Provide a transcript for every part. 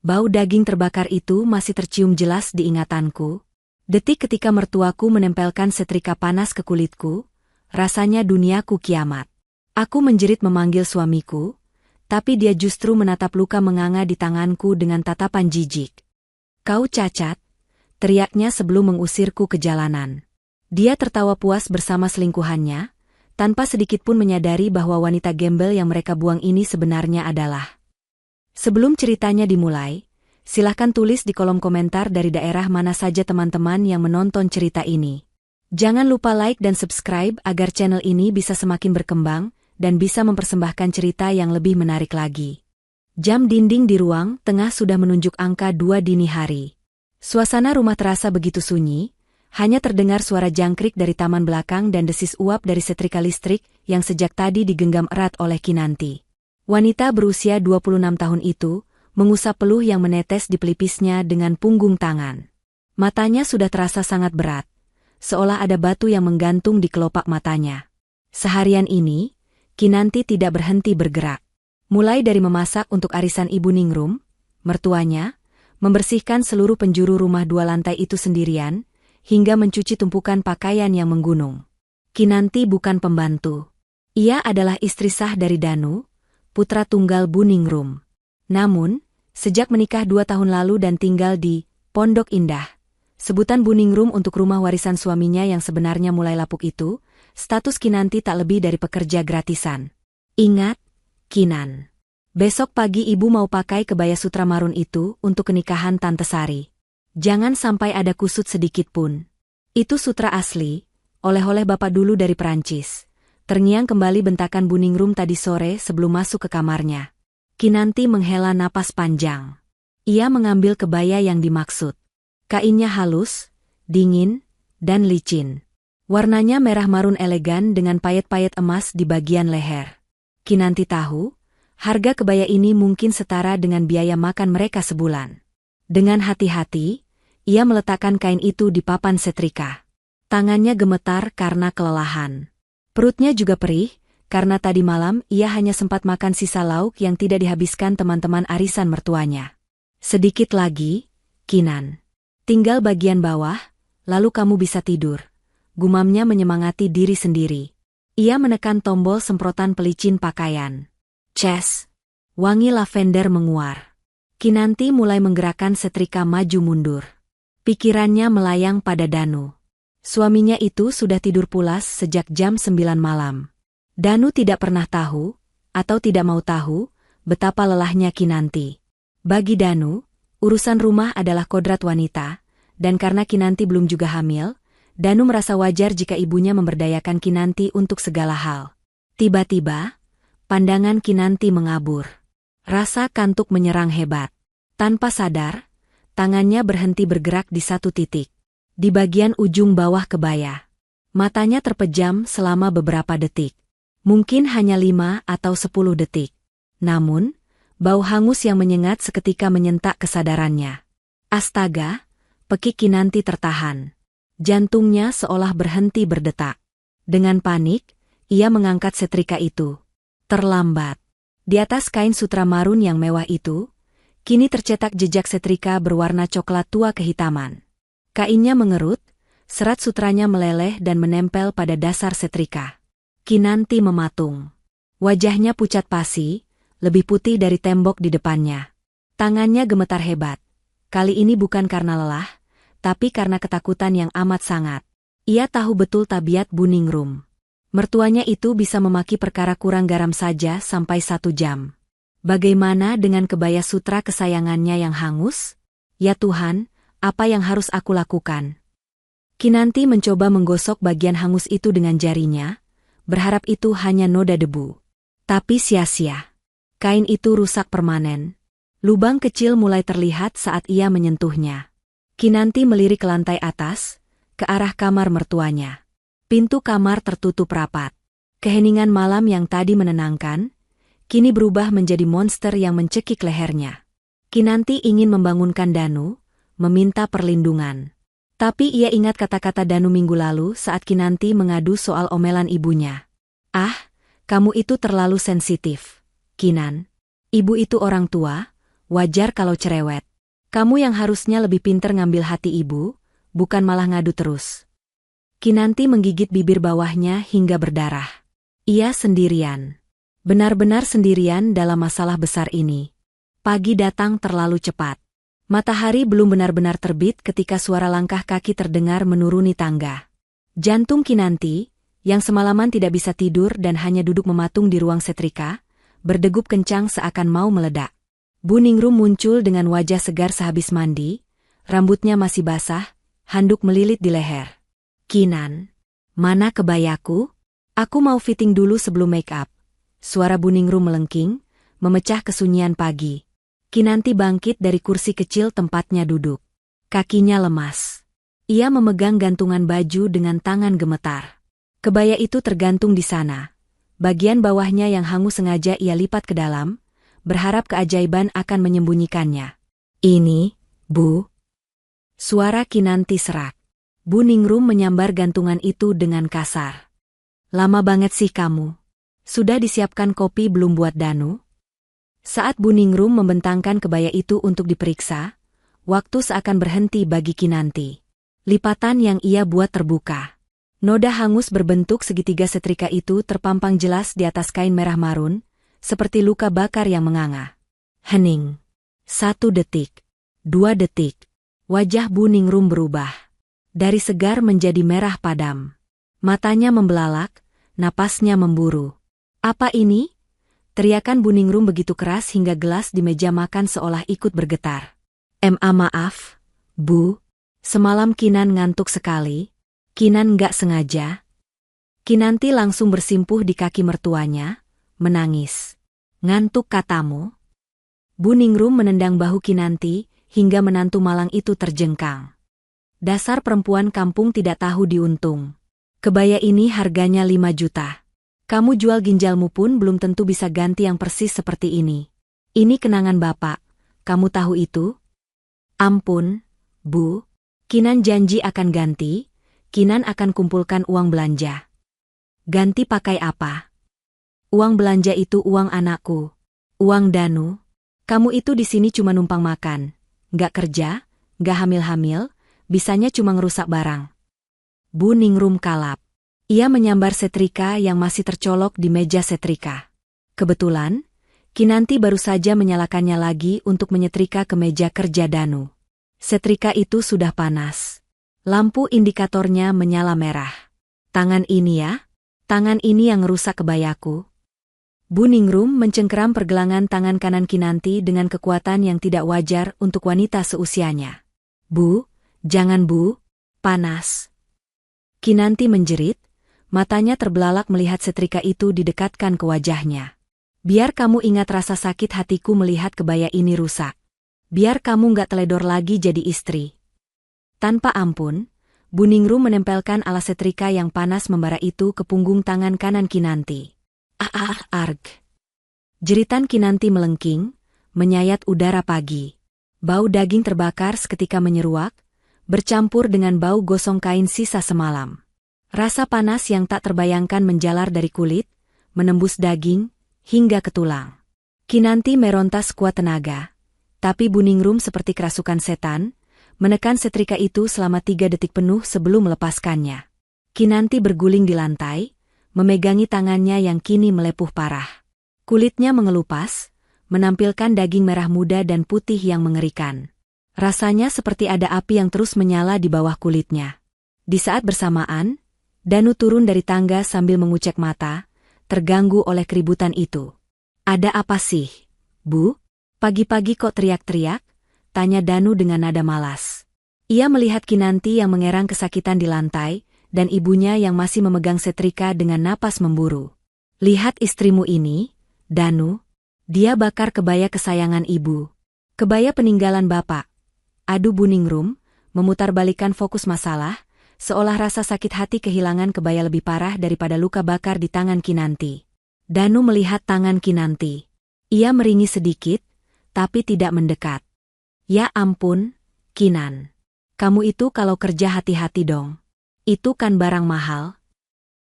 Bau daging terbakar itu masih tercium jelas di ingatanku. Detik ketika mertuaku menempelkan setrika panas ke kulitku, rasanya duniaku kiamat. Aku menjerit memanggil suamiku, tapi dia justru menatap luka menganga di tanganku dengan tatapan jijik. "Kau cacat," teriaknya sebelum mengusirku ke jalanan. Dia tertawa puas bersama selingkuhannya, tanpa sedikitpun menyadari bahwa wanita gembel yang mereka buang ini sebenarnya adalah. Sebelum ceritanya dimulai, silahkan tulis di kolom komentar dari daerah mana saja teman-teman yang menonton cerita ini. Jangan lupa like dan subscribe agar channel ini bisa semakin berkembang dan bisa mempersembahkan cerita yang lebih menarik lagi. Jam dinding di ruang tengah sudah menunjuk angka 2 dini hari. Suasana rumah terasa begitu sunyi, hanya terdengar suara jangkrik dari taman belakang dan desis uap dari setrika listrik yang sejak tadi digenggam erat oleh Kinanti. Wanita berusia 26 tahun itu mengusap peluh yang menetes di pelipisnya dengan punggung tangan. Matanya sudah terasa sangat berat, seolah ada batu yang menggantung di kelopak matanya. Seharian ini, Kinanti tidak berhenti bergerak. Mulai dari memasak untuk arisan Ibu Ningrum, mertuanya, membersihkan seluruh penjuru rumah 2 lantai itu sendirian, hingga mencuci tumpukan pakaian yang menggunung. Kinanti bukan pembantu. Ia adalah istri sah dari Danu, putra tunggal Bu Ningrum. Namun, sejak menikah 2 tahun lalu dan tinggal di Pondok Indah, sebutan Bu Ningrum untuk rumah warisan suaminya yang sebenarnya mulai lapuk itu, status Kinanti tak lebih dari pekerja gratisan. "Ingat, Kinan. Besok pagi ibu mau pakai kebaya sutra marun itu untuk kenikahan Tante Sari. Jangan sampai ada kusut sedikit pun. Itu sutra asli, oleh-oleh bapak dulu dari Perancis." Terngiang kembali bentakan Bu Ningrum tadi sore sebelum masuk ke kamarnya. Kinanti menghela napas panjang. Ia mengambil kebaya yang dimaksud. Kainnya halus, dingin, dan licin. Warnanya merah marun elegan dengan payet-payet emas di bagian leher. Kinanti tahu, harga kebaya ini mungkin setara dengan biaya makan mereka sebulan. Dengan hati-hati, ia meletakkan kain itu di papan setrika. Tangannya gemetar karena kelelahan. Perutnya juga perih, karena tadi malam ia hanya sempat makan sisa lauk yang tidak dihabiskan teman-teman arisan mertuanya. "Sedikit lagi, Kinan. Tinggal bagian bawah, lalu kamu bisa tidur," gumamnya menyemangati diri sendiri. Ia menekan tombol semprotan pelicin pakaian. Ces! Wangi lavender menguar. Kinanti mulai menggerakkan setrika maju mundur. Pikirannya melayang pada Danu. Suaminya itu sudah tidur pulas sejak jam 9 malam. Danu tidak pernah tahu, atau tidak mau tahu, betapa lelahnya Kinanti. Bagi Danu, urusan rumah adalah kodrat wanita, dan karena Kinanti belum juga hamil, Danu merasa wajar jika ibunya memberdayakan Kinanti untuk segala hal. Tiba-tiba, pandangan Kinanti mengabur. Rasa kantuk menyerang hebat. Tanpa sadar, tangannya berhenti bergerak di satu titik. Di bagian ujung bawah kebaya. Matanya terpejam selama beberapa detik. Mungkin hanya 5 atau 10 detik. Namun, bau hangus yang menyengat seketika menyentak kesadarannya. Astaga, pekik Kinanti tertahan. Jantungnya seolah berhenti berdetak. Dengan panik, ia mengangkat setrika itu. Terlambat. Di atas kain sutra marun yang mewah itu, kini tercetak jejak setrika berwarna coklat tua kehitaman. Kainnya mengerut, serat sutranya meleleh dan menempel pada dasar setrika. Kinanti mematung. Wajahnya pucat pasi, lebih putih dari tembok di depannya. Tangannya gemetar hebat. Kali ini bukan karena lelah, tapi karena ketakutan yang amat sangat. Ia tahu betul tabiat Bu Ningrum. Mertuanya itu bisa memaki perkara kurang garam saja sampai 1 jam. Bagaimana dengan kebaya sutra kesayangannya yang hangus? Ya Tuhan, apa yang harus aku lakukan? Kinanti mencoba menggosok bagian hangus itu dengan jarinya, berharap itu hanya noda debu. Tapi sia-sia. Kain itu rusak permanen. Lubang kecil mulai terlihat saat ia menyentuhnya. Kinanti melirik ke lantai atas, ke arah kamar mertuanya. Pintu kamar tertutup rapat. Keheningan malam yang tadi menenangkan, kini berubah menjadi monster yang mencekik lehernya. Kinanti ingin membangunkan Danu, meminta perlindungan. Tapi ia ingat kata-kata Danu minggu lalu saat Kinanti mengadu soal omelan ibunya. "Ah, kamu itu terlalu sensitif, Kinan. Ibu itu orang tua, wajar kalau cerewet. Kamu yang harusnya lebih pinter ngambil hati ibu, bukan malah ngadu terus. Kinanti menggigit bibir bawahnya hingga berdarah. Ia sendirian. Benar-benar sendirian dalam masalah besar ini. Pagi datang terlalu cepat. Matahari belum benar-benar terbit ketika suara langkah kaki terdengar menuruni tangga. Jantung Kinanti, yang semalaman tidak bisa tidur dan hanya duduk mematung di ruang setrika, berdegup kencang seakan mau meledak. Bu Ningrum muncul dengan wajah segar sehabis mandi, rambutnya masih basah, handuk melilit di leher. Kinan, mana kebayaku? Aku mau fitting dulu sebelum make up. Suara Bu Ningrum melengking, memecah kesunyian pagi. Kinanti bangkit dari kursi kecil tempatnya duduk. Kakinya lemas. Ia memegang gantungan baju dengan tangan gemetar. Kebaya itu tergantung di sana. Bagian bawahnya yang hangus sengaja ia lipat ke dalam, berharap keajaiban akan menyembunyikannya. Ini, Bu. Suara Kinanti serak. Bu Ningrum menyambar gantungan itu dengan kasar. Lama banget sih kamu. Sudah disiapkan kopi belum buat Danu? Saat Bu Ningrum membentangkan kebaya itu untuk diperiksa, waktu seakan berhenti bagi Kinanti. Lipatan yang ia buat terbuka. Noda hangus berbentuk segitiga setrika itu terpampang jelas di atas kain merah marun, seperti luka bakar yang menganga. Hening. 1 detik. 2 detik. Wajah Bu Ningrum berubah. Dari segar menjadi merah padam. Matanya membelalak, napasnya memburu. Apa ini? Teriakan Bu Ningrum begitu keras hingga gelas di meja makan seolah ikut bergetar. Maaf, Bu. Semalam Kinan ngantuk sekali. Kinan nggak sengaja. Kinanti langsung bersimpuh di kaki mertuanya, menangis. Ngantuk katamu? Bu Ningrum menendang bahu Kinanti, hingga menantu malang itu terjengkang. Dasar perempuan kampung tidak tahu diuntung. Kebaya ini harganya 5 juta. Kamu jual ginjalmu pun belum tentu bisa ganti yang persis seperti ini. Ini kenangan bapak, kamu tahu itu? Ampun, Bu. Kinan janji akan ganti, Kinan akan kumpulkan uang belanja. Ganti pakai apa? Uang belanja itu uang anakku. Uang Danu. Kamu itu di sini cuma numpang makan. Nggak kerja, nggak hamil-hamil, bisanya cuma ngerusak barang. Bu Ningrum kalap. Ia menyambar setrika yang masih tercolok di meja setrika. Kebetulan, Kinanti baru saja menyalakannya lagi untuk menyetrika ke meja kerja Danu. Setrika itu sudah panas. Lampu indikatornya menyala merah. Tangan ini ya? Tangan ini yang ngerusak kebayaku. Bu Ningrum mencengkeram pergelangan tangan kanan Kinanti dengan kekuatan yang tidak wajar untuk wanita seusianya. Bu, jangan Bu, panas. Kinanti menjerit. Matanya terbelalak melihat setrika itu didekatkan ke wajahnya. Biar kamu ingat rasa sakit hatiku melihat kebaya ini rusak. Biar kamu nggak teledor lagi jadi istri. Tanpa ampun, Bu Ningrum menempelkan alas setrika yang panas membara itu ke punggung tangan kanan Kinanti. Arg. Jeritan Kinanti melengking, menyayat udara pagi. Bau daging terbakar seketika menyeruak, bercampur dengan bau gosong kain sisa semalam. Rasa panas yang tak terbayangkan menjalar dari kulit, menembus daging, hingga ke tulang. Kinanti meronta sekuat tenaga, tapi Bu Ningrum seperti kerasukan setan, menekan setrika itu selama 3 detik penuh sebelum melepaskannya. Kinanti berguling di lantai, memegangi tangannya yang kini melepuh parah. Kulitnya mengelupas, menampilkan daging merah muda dan putih yang mengerikan. Rasanya seperti ada api yang terus menyala di bawah kulitnya. Di saat bersamaan, Danu turun dari tangga sambil mengucek mata, terganggu oleh keributan itu. Ada apa sih, Bu? Pagi-pagi kok teriak-teriak? Tanya Danu dengan nada malas. Ia melihat Kinanti yang mengerang kesakitan di lantai, dan ibunya yang masih memegang setrika dengan napas memburu. Lihat istrimu ini, Danu. Dia bakar kebaya kesayangan ibu. Kebaya peninggalan bapak. Adu Bu Ningrum, memutarbalikkan fokus masalah, seolah rasa sakit hati kehilangan kebaya lebih parah daripada luka bakar di tangan Kinanti. Danu melihat tangan Kinanti. Ia meringis sedikit, tapi tidak mendekat. Ya ampun, Kinan. Kamu itu kalau kerja hati-hati dong. Itu kan barang mahal.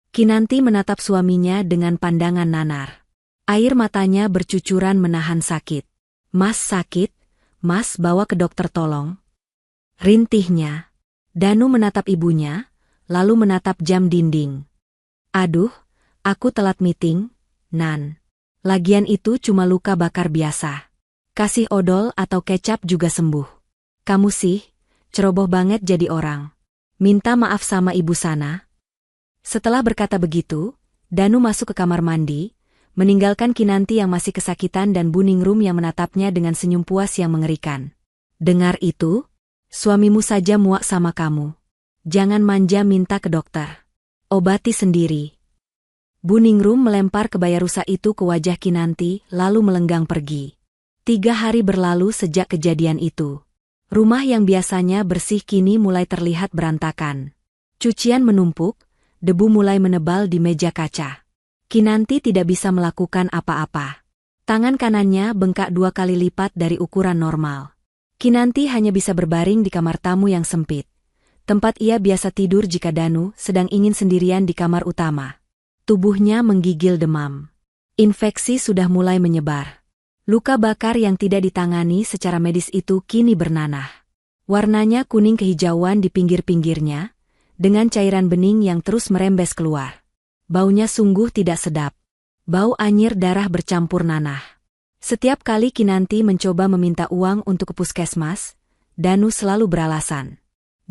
Kinanti menatap suaminya dengan pandangan nanar. Air matanya bercucuran menahan sakit. Mas sakit, Mas bawa ke dokter tolong. Rintihnya. Danu menatap ibunya, lalu menatap jam dinding. Aduh, aku telat meeting, Nan. Lagian itu cuma luka bakar biasa. Kasih odol atau kecap juga sembuh. Kamu sih, ceroboh banget jadi orang. Minta maaf sama ibu sana. Setelah berkata begitu, Danu masuk ke kamar mandi, meninggalkan Kinanti yang masih kesakitan dan Buningrum yang menatapnya dengan senyum puas yang mengerikan. Dengar itu? Suamimu saja muak sama kamu. Jangan manja minta ke dokter. Obati sendiri. Buningrum melempar kebaya rusak itu ke wajah Kinanti lalu melenggang pergi. 3 hari berlalu sejak kejadian itu. Rumah yang biasanya bersih kini mulai terlihat berantakan. Cucian menumpuk, debu mulai menebal di meja kaca. Kinanti tidak bisa melakukan apa-apa. Tangan kanannya bengkak 2 kali lipat dari ukuran normal. Kinanti hanya bisa berbaring di kamar tamu yang sempit. Tempat ia biasa tidur jika Danu sedang ingin sendirian di kamar utama. Tubuhnya menggigil demam. Infeksi sudah mulai menyebar. Luka bakar yang tidak ditangani secara medis itu kini bernanah. Warnanya kuning kehijauan di pinggir-pinggirnya, dengan cairan bening yang terus merembes keluar. Baunya sungguh tidak sedap. Bau anyir darah bercampur nanah. Setiap kali Kinanti mencoba meminta uang untuk ke puskesmas, Danu selalu beralasan.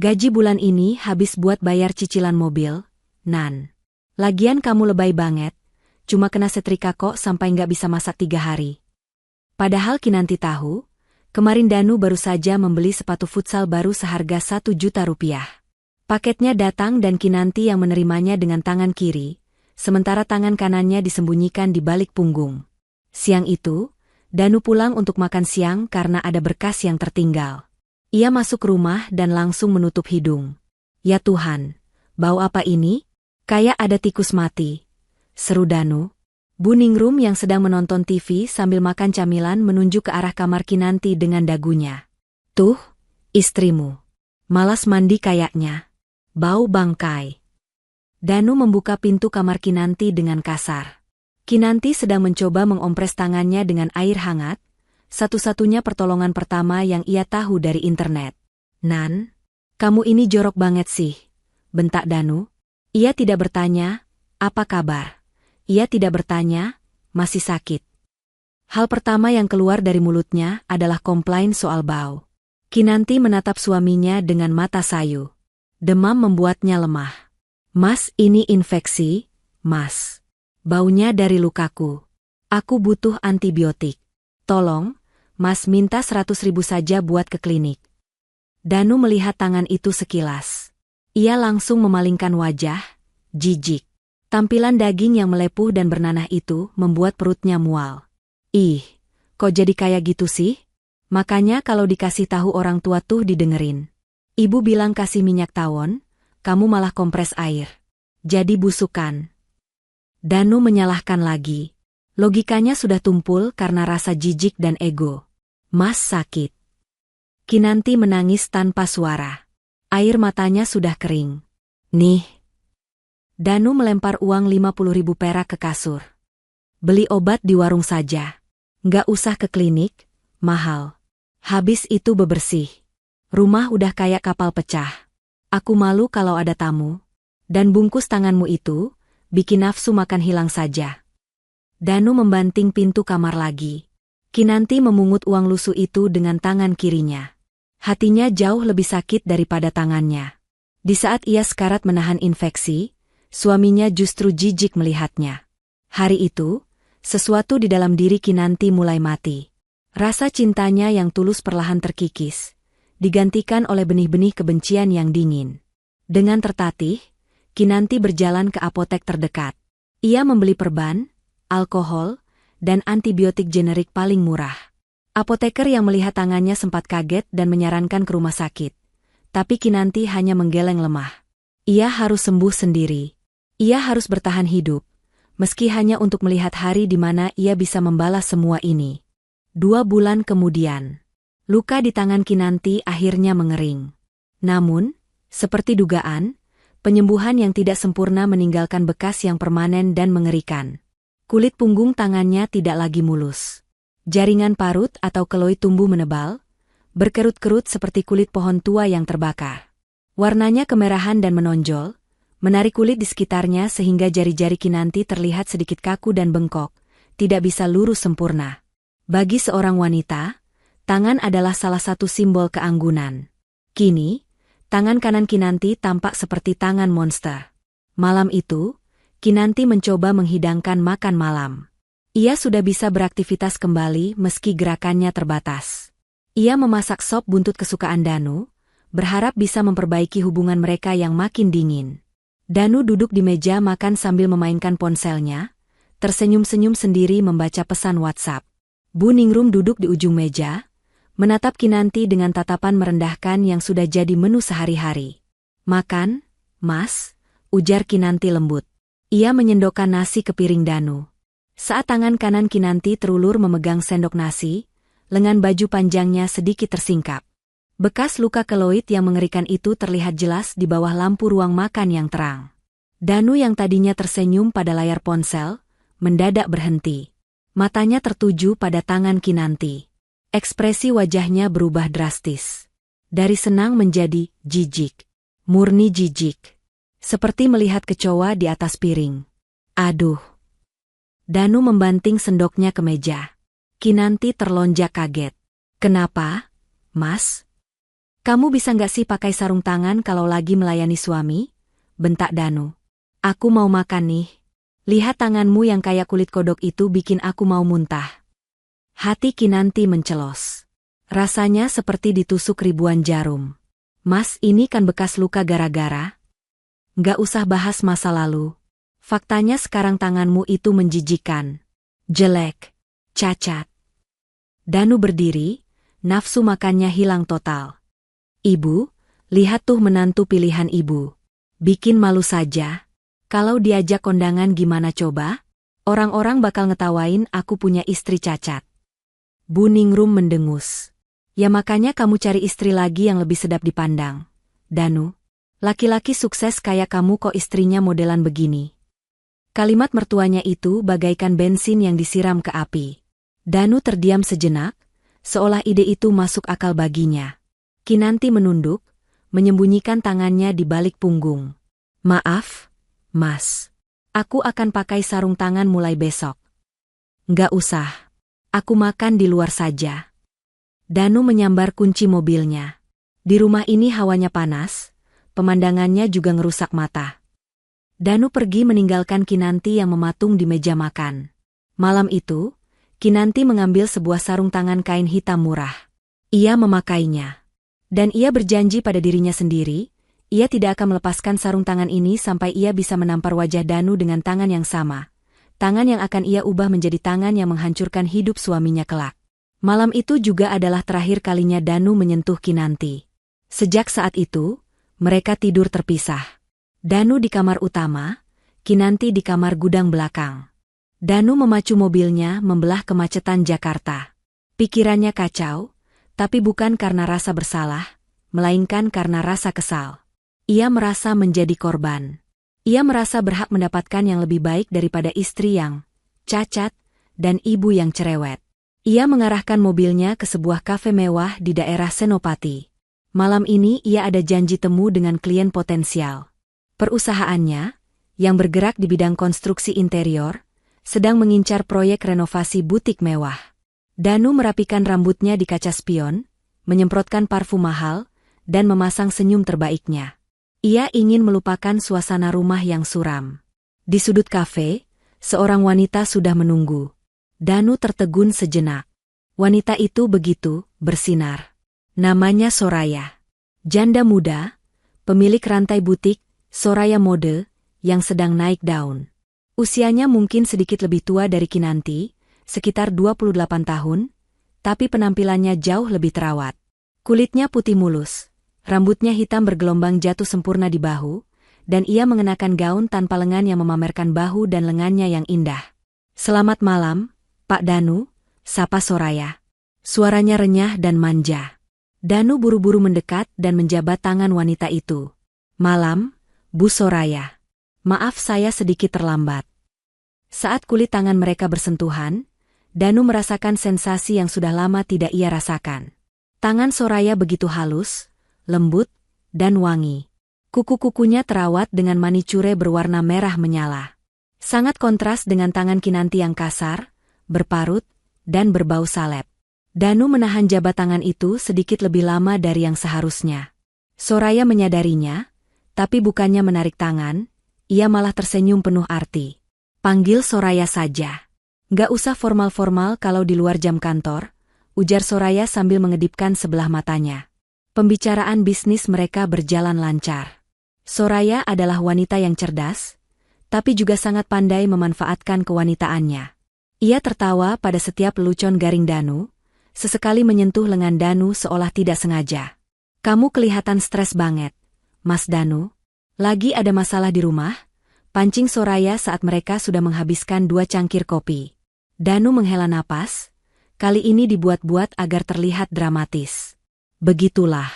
Gaji bulan ini habis buat bayar cicilan mobil, Nan. Lagian kamu lebay banget, cuma kena setrika kok sampai nggak bisa masak 3 hari. Padahal Kinanti tahu, kemarin Danu baru saja membeli sepatu futsal baru seharga 1 juta rupiah. Paketnya datang dan Kinanti yang menerimanya dengan tangan kiri, sementara tangan kanannya disembunyikan di balik punggung. Siang itu, Danu pulang untuk makan siang karena ada berkas yang tertinggal. Ia masuk rumah dan langsung menutup hidung. Ya Tuhan, bau apa ini? Kayak ada tikus mati. Seru Danu. Buningrum yang sedang menonton TV sambil makan camilan menunjuk ke arah kamar Kinanti dengan dagunya. Tuh, istrimu. Malas mandi kayaknya. Bau bangkai. Danu membuka pintu kamar Kinanti dengan kasar. Kinanti sedang mencoba mengompres tangannya dengan air hangat, satu-satunya pertolongan pertama yang ia tahu dari internet. Nan, kamu ini jorok banget sih, bentak Danu. Ia tidak bertanya, apa kabar? Ia tidak bertanya, masih sakit. Hal pertama yang keluar dari mulutnya adalah komplain soal bau. Kinanti menatap suaminya dengan mata sayu. Demam membuatnya lemah. Mas, ini infeksi, Mas. Baunya dari lukaku. Aku butuh antibiotik. Tolong, Mas minta 100.000 saja buat ke klinik. Danu melihat tangan itu sekilas. Ia langsung memalingkan wajah, jijik. Tampilan daging yang melepuh dan bernanah itu membuat perutnya mual. Ih, kok jadi kayak gitu sih? Makanya kalau dikasih tahu orang tua tuh didengerin. Ibu bilang kasih minyak tawon, kamu malah kompres air. Jadi busukan. Danu menyalahkan lagi. Logikanya sudah tumpul karena rasa jijik dan ego. Mas sakit. Kinanti menangis tanpa suara. Air matanya sudah kering. Nih. Danu melempar uang 50.000 perak ke kasur. Beli obat di warung saja. Nggak usah ke klinik, mahal. Habis itu bebersih. Rumah udah kayak kapal pecah. Aku malu kalau ada tamu. Dan bungkus tanganmu itu, bikin nafsu makan hilang saja. Danu membanting pintu kamar lagi. Kinanti memungut uang lusuh itu dengan tangan kirinya. Hatinya jauh lebih sakit daripada tangannya. Di saat ia sekarat menahan infeksi, suaminya justru jijik melihatnya. Hari itu, sesuatu di dalam diri Kinanti mulai mati. Rasa cintanya yang tulus perlahan terkikis, digantikan oleh benih-benih kebencian yang dingin. Dengan tertatih, Kinanti berjalan ke apotek terdekat. Ia membeli perban, alkohol, dan antibiotik generik paling murah. Apoteker yang melihat tangannya sempat kaget dan menyarankan ke rumah sakit. Tapi Kinanti hanya menggeleng lemah. Ia harus sembuh sendiri. Ia harus bertahan hidup, meski hanya untuk melihat hari di mana ia bisa membalas semua ini. 2 bulan kemudian, luka di tangan Kinanti akhirnya mengering. Namun, seperti dugaan, penyembuhan yang tidak sempurna meninggalkan bekas yang permanen dan mengerikan. Kulit punggung tangannya tidak lagi mulus. Jaringan parut atau keloid tumbuh menebal, berkerut-kerut seperti kulit pohon tua yang terbakar. Warnanya kemerahan dan menonjol, menarik kulit di sekitarnya sehingga jari-jari Kinanti terlihat sedikit kaku dan bengkok, tidak bisa lurus sempurna. Bagi seorang wanita, tangan adalah salah satu simbol keanggunan. Kini, tangan kanan Kinanti tampak seperti tangan monster. Malam itu, Kinanti mencoba menghidangkan makan malam. Ia sudah bisa beraktivitas kembali meski gerakannya terbatas. Ia memasak sop buntut kesukaan Danu, berharap bisa memperbaiki hubungan mereka yang makin dingin. Danu duduk di meja makan sambil memainkan ponselnya, tersenyum-senyum sendiri membaca pesan WhatsApp. Bu Ningrum duduk di ujung meja, menatap Kinanti dengan tatapan merendahkan yang sudah jadi menu sehari-hari. "Makan, Mas," ujar Kinanti lembut. Ia menyendokkan nasi ke piring Danu. Saat tangan kanan Kinanti terulur memegang sendok nasi, lengan baju panjangnya sedikit tersingkap. Bekas luka keloid yang mengerikan itu terlihat jelas di bawah lampu ruang makan yang terang. Danu yang tadinya tersenyum pada layar ponsel, mendadak berhenti. Matanya tertuju pada tangan Kinanti. Ekspresi wajahnya berubah drastis. Dari senang menjadi jijik. Murni jijik. Seperti melihat kecoa di atas piring. "Aduh." Danu membanting sendoknya ke meja. Kinanti terlonjak kaget. "Kenapa, Mas? Kamu bisa nggak sih pakai sarung tangan kalau lagi melayani suami?" bentak Danu. "Aku mau makan nih. Lihat tanganmu yang kayak kulit kodok itu bikin aku mau muntah." Hati Kinanti mencelos. Rasanya seperti ditusuk ribuan jarum. "Mas, ini kan bekas luka gara-gara." "Nggak usah bahas masa lalu. Faktanya sekarang tanganmu itu menjijikan. Jelek. Cacat." Danu berdiri, nafsu makannya hilang total. "Ibu, lihat tuh menantu pilihan ibu. Bikin malu saja. Kalau diajak kondangan gimana coba? Orang-orang bakal ngetawain aku punya istri cacat." Bu Ningrum mendengus. "Ya makanya kamu cari istri lagi yang lebih sedap dipandang, Danu. Laki-laki sukses kayak kamu kok istrinya modelan begini." Kalimat mertuanya itu bagaikan bensin yang disiram ke api. Danu terdiam sejenak, seolah ide itu masuk akal baginya. Kinanti menunduk, menyembunyikan tangannya di balik punggung. "Maaf, Mas. Aku akan pakai sarung tangan mulai besok." "Nggak usah. Aku makan di luar saja." Danu menyambar kunci mobilnya. Di rumah ini hawanya panas, pemandangannya juga ngerusak mata. Danu pergi meninggalkan Kinanti yang mematung di meja makan. Malam itu, Kinanti mengambil sebuah sarung tangan kain hitam murah. Ia memakainya. Dan ia berjanji pada dirinya sendiri, ia tidak akan melepaskan sarung tangan ini sampai ia bisa menampar wajah Danu dengan tangan yang sama. Tangan yang akan ia ubah menjadi tangan yang menghancurkan hidup suaminya kelak. Malam itu juga adalah terakhir kalinya Danu menyentuh Kinanti. Sejak saat itu, mereka tidur terpisah. Danu di kamar utama, Kinanti di kamar gudang belakang. Danu memacu mobilnya membelah kemacetan Jakarta. Pikirannya kacau, tapi bukan karena rasa bersalah, melainkan karena rasa kesal. Ia merasa menjadi korban. Ia merasa berhak mendapatkan yang lebih baik daripada istri yang cacat dan ibu yang cerewet. Ia mengarahkan mobilnya ke sebuah kafe mewah di daerah Senopati. Malam ini ia ada janji temu dengan klien potensial. Perusahaannya, yang bergerak di bidang konstruksi interior, sedang mengincar proyek renovasi butik mewah. Danu merapikan rambutnya di kaca spion, menyemprotkan parfum mahal, dan memasang senyum terbaiknya. Ia ingin melupakan suasana rumah yang suram. Di sudut kafe, seorang wanita sudah menunggu. Danu tertegun sejenak. Wanita itu begitu bersinar. Namanya Soraya. Janda muda, pemilik rantai butik Soraya Mode, yang sedang naik daun. Usianya mungkin sedikit lebih tua dari Kinanti, sekitar 28 tahun, tapi penampilannya jauh lebih terawat. Kulitnya putih mulus, rambutnya hitam bergelombang jatuh sempurna di bahu, dan ia mengenakan gaun tanpa lengan yang memamerkan bahu dan lengannya yang indah. "Selamat malam, Pak Danu," sapa Soraya. Suaranya renyah dan manja. Danu buru-buru mendekat dan menjabat tangan wanita itu. "Malam, Bu Soraya. Maaf saya sedikit terlambat." Saat kulit tangan mereka bersentuhan, Danu merasakan sensasi yang sudah lama tidak ia rasakan. Tangan Soraya begitu halus, lembut, dan wangi. Kuku-kukunya terawat dengan manicure berwarna merah menyala. Sangat kontras dengan tangan Kinanti yang kasar, berparut, dan berbau salep. Danu menahan jabat tangan itu sedikit lebih lama dari yang seharusnya. Soraya menyadarinya, tapi bukannya menarik tangan, ia malah tersenyum penuh arti. Panggil Soraya saja. Nggak usah formal-formal kalau di luar jam kantor, ujar Soraya sambil mengedipkan sebelah matanya. Pembicaraan bisnis mereka berjalan lancar. Soraya adalah wanita yang cerdas, tapi juga sangat pandai memanfaatkan kewanitaannya. Ia tertawa pada setiap lelucon garing Danu, sesekali menyentuh lengan Danu seolah tidak sengaja. Kamu kelihatan stres banget, Mas Danu. Lagi ada masalah di rumah? Pancing Soraya saat mereka sudah menghabiskan 2 cangkir kopi. Danu menghela napas, kali ini dibuat-buat agar terlihat dramatis. Begitulah.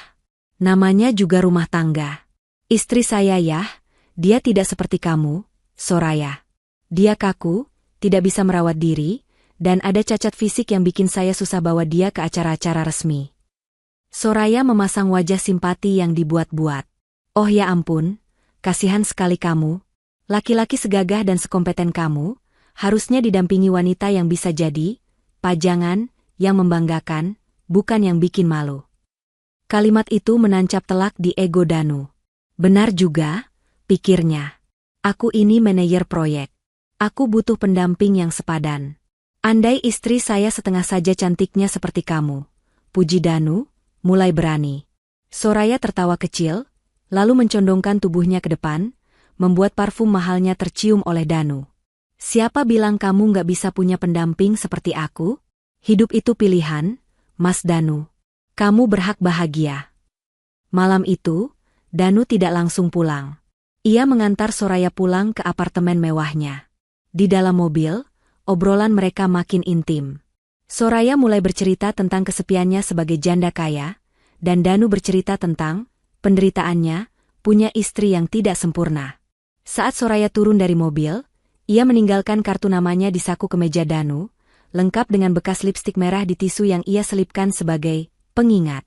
Namanya juga rumah tangga. Istri saya ya, dia tidak seperti kamu, Soraya. Dia kaku, tidak bisa merawat diri, dan ada cacat fisik yang bikin saya susah bawa dia ke acara-acara resmi. Soraya memasang wajah simpati yang dibuat-buat. Oh ya ampun, kasihan sekali kamu. Laki-laki segagah dan sekompeten kamu, harusnya didampingi wanita yang bisa jadi pajangan, yang membanggakan, bukan yang bikin malu. Kalimat itu menancap telak di ego Danu. Benar juga, pikirnya. Aku ini manajer proyek. Aku butuh pendamping yang sepadan. Andai istri saya setengah saja cantiknya seperti kamu, puji Danu, mulai berani. Soraya tertawa kecil, lalu mencondongkan tubuhnya ke depan, membuat parfum mahalnya tercium oleh Danu. Siapa bilang kamu nggak bisa punya pendamping seperti aku? Hidup itu pilihan, Mas Danu. Kamu berhak bahagia. Malam itu, Danu tidak langsung pulang. Ia mengantar Soraya pulang ke apartemen mewahnya. Di dalam mobil, obrolan mereka makin intim. Soraya mulai bercerita tentang kesepiannya sebagai janda kaya, dan Danu bercerita tentang penderitaannya, punya istri yang tidak sempurna. Saat Soraya turun dari mobil, ia meninggalkan kartu namanya di saku kemeja Danu, lengkap dengan bekas lipstik merah di tisu yang ia selipkan sebagai pengingat.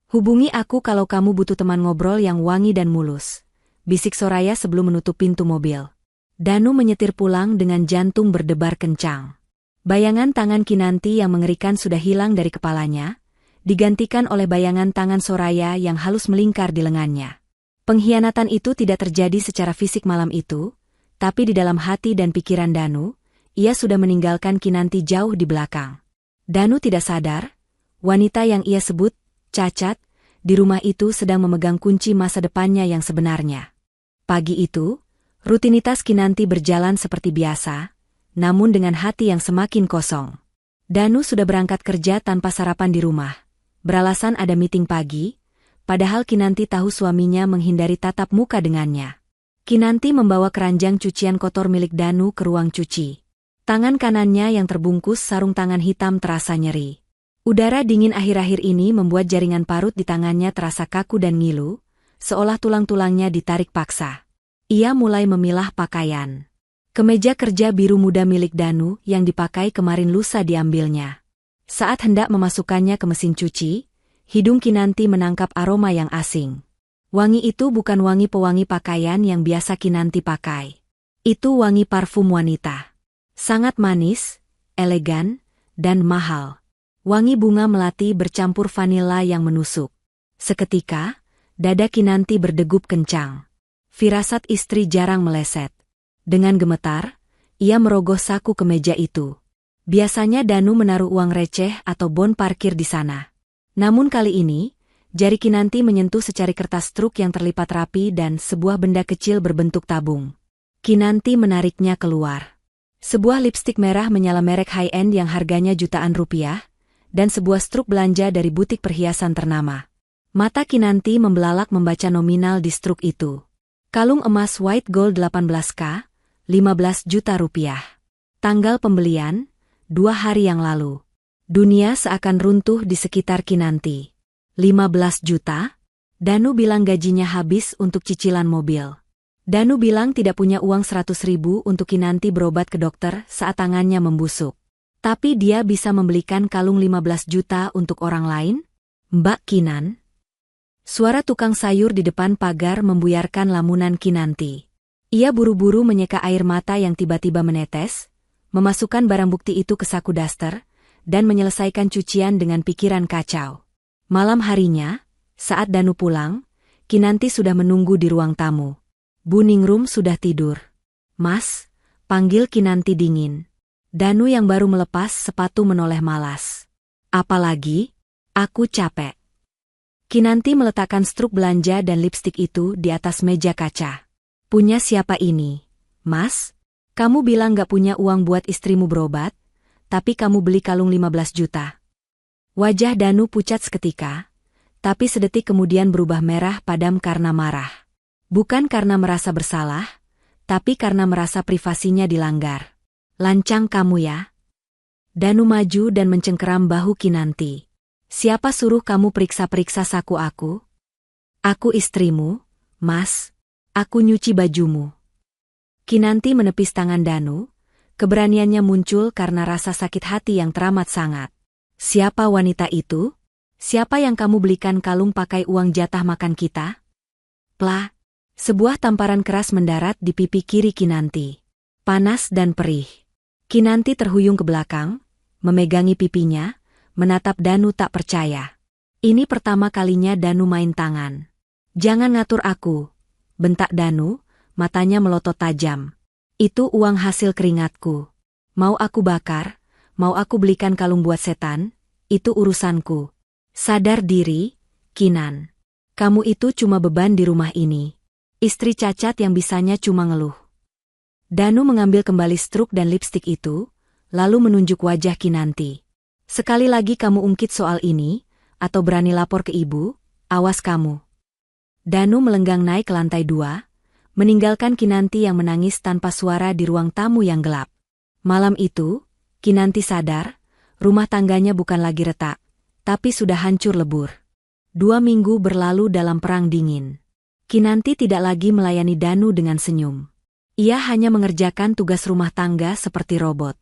Hubungi aku kalau kamu butuh teman ngobrol yang wangi dan mulus, bisik Soraya sebelum menutup pintu mobil. Danu menyetir pulang dengan jantung berdebar kencang. Bayangan tangan Kinanti yang mengerikan sudah hilang dari kepalanya, digantikan oleh bayangan tangan Soraya yang halus melingkar di lengannya. Pengkhianatan itu tidak terjadi secara fisik malam itu, tapi di dalam hati dan pikiran Danu, ia sudah meninggalkan Kinanti jauh di belakang. Danu tidak sadar, wanita yang ia sebut cacat, di rumah itu sedang memegang kunci masa depannya yang sebenarnya. Pagi itu, rutinitas Kinanti berjalan seperti biasa, namun dengan hati yang semakin kosong. Danu sudah berangkat kerja tanpa sarapan di rumah, beralasan ada meeting pagi, padahal Kinanti tahu suaminya menghindari tatap muka dengannya. Kinanti membawa keranjang cucian kotor milik Danu ke ruang cuci. Tangan kanannya yang terbungkus sarung tangan hitam terasa nyeri. Udara dingin akhir-akhir ini membuat jaringan parut di tangannya terasa kaku dan ngilu, seolah tulang-tulangnya ditarik paksa. Ia mulai memilah pakaian. Kemeja kerja biru muda milik Danu yang dipakai kemarin lusa diambilnya. Saat hendak memasukkannya ke mesin cuci, hidung Kinanti menangkap aroma yang asing. Wangi itu bukan wangi pewangi pakaian yang biasa Kinanti pakai. Itu wangi parfum wanita. Sangat manis, elegan, dan mahal. Wangi bunga melati bercampur vanila yang menusuk. Seketika, dada Kinanti berdegup kencang. Firasat istri jarang meleset. Dengan gemetar, ia merogoh saku kemeja itu. Biasanya Danu menaruh uang receh atau bon parkir di sana. Namun kali ini, jari Kinanti menyentuh secari kertas truk yang terlipat rapi dan sebuah benda kecil berbentuk tabung. Kinanti menariknya keluar. Sebuah lipstik merah menyala merek high-end yang harganya jutaan rupiah, dan sebuah struk belanja dari butik perhiasan ternama. Mata Kinanti membelalak membaca nominal di struk itu. Kalung emas white gold 18K, 15 juta rupiah. Tanggal pembelian, 2 hari yang lalu. Dunia seakan runtuh di sekitar Kinanti. 15 juta? Danu bilang gajinya habis untuk cicilan mobil. Danu bilang tidak punya uang 100.000 untuk Kinanti berobat ke dokter saat tangannya membusuk. Tapi dia bisa membelikan kalung 15 juta untuk orang lain? Mbak Kinan? Suara tukang sayur di depan pagar membuyarkan lamunan Kinanti. Ia buru-buru menyeka air mata yang tiba-tiba menetes, memasukkan barang bukti itu ke saku daster, dan menyelesaikan cucian dengan pikiran kacau. Malam harinya, saat Danu pulang, Kinanti sudah menunggu di ruang tamu. Bu Ningrum sudah tidur. Mas, panggil Kinanti dingin. Danu yang baru melepas sepatu menoleh malas. Apalagi, aku capek. Kinanti meletakkan struk belanja dan lipstik itu di atas meja kaca. Punya siapa ini? Mas? Kamu bilang gak punya uang buat istrimu berobat, tapi kamu beli kalung 15 juta. Wajah Danu pucat seketika, tapi sedetik kemudian berubah merah padam karena marah. Bukan karena merasa bersalah, tapi karena merasa privasinya dilanggar. Lancang kamu ya? Danu maju dan mencengkeram bahu Kinanti. Siapa suruh kamu periksa-periksa saku aku? Aku istrimu, Mas. Aku nyuci bajumu. Kinanti menepis tangan Danu. Keberaniannya muncul karena rasa sakit hati yang teramat sangat. Siapa wanita itu? Siapa yang kamu belikan kalung pakai uang jatah makan kita? Plah. Sebuah tamparan keras mendarat di pipi kiri Kinanti. Panas dan perih. Kinanti terhuyung ke belakang, memegangi pipinya, menatap Danu tak percaya. Ini pertama kalinya Danu main tangan. Jangan ngatur aku, bentak Danu, matanya melotot tajam. Itu uang hasil keringatku. Mau aku bakar, mau aku belikan kalung buat setan, itu urusanku. Sadar diri, Kinan. Kamu itu cuma beban di rumah ini. Istri cacat yang bisanya cuma ngeluh. Danu mengambil kembali struk dan lipstik itu, lalu menunjuk wajah Kinanti. Sekali lagi kamu ungkit soal ini, atau berani lapor ke ibu, awas kamu. Danu melenggang naik ke lantai 2, meninggalkan Kinanti yang menangis tanpa suara di ruang tamu yang gelap. Malam itu, Kinanti sadar, rumah tangganya bukan lagi retak, tapi sudah hancur lebur. 2 minggu berlalu dalam perang dingin. Kinanti tidak lagi melayani Danu dengan senyum. Ia hanya mengerjakan tugas rumah tangga seperti robot.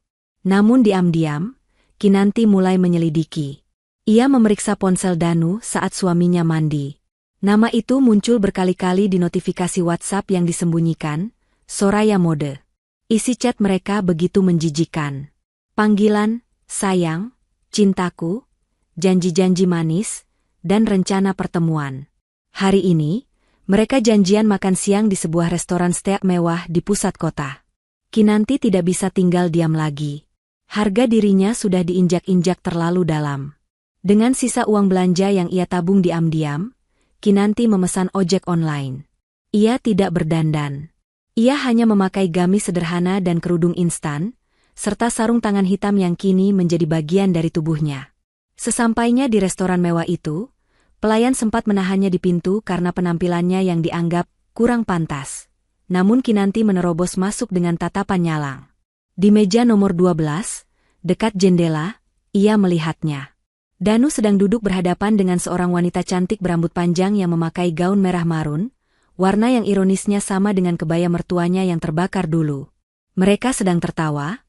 Namun diam-diam, Kinanti mulai menyelidiki. Ia memeriksa ponsel Danu saat suaminya mandi. Nama itu muncul berkali-kali di notifikasi WhatsApp yang disembunyikan, Soraya Mode. Isi chat mereka begitu menjijikan. Panggilan, sayang, cintaku, janji-janji manis, dan rencana pertemuan. Hari ini, mereka janjian makan siang di sebuah restoran steak mewah di pusat kota. Kinanti tidak bisa tinggal diam lagi. Harga dirinya sudah diinjak-injak terlalu dalam. Dengan sisa uang belanja yang ia tabung diam-diam, Kinanti memesan ojek online. Ia tidak berdandan. Ia hanya memakai gamis sederhana dan kerudung instan, serta sarung tangan hitam yang kini menjadi bagian dari tubuhnya. Sesampainya di restoran mewah itu, pelayan sempat menahannya di pintu karena penampilannya yang dianggap kurang pantas. Namun Kinanti menerobos masuk dengan tatapan nyalang. Di meja nomor 12, dekat jendela, ia melihatnya. Danu sedang duduk berhadapan dengan seorang wanita cantik berambut panjang yang memakai gaun merah marun, warna yang ironisnya sama dengan kebaya mertuanya yang terbakar dulu. Mereka sedang tertawa,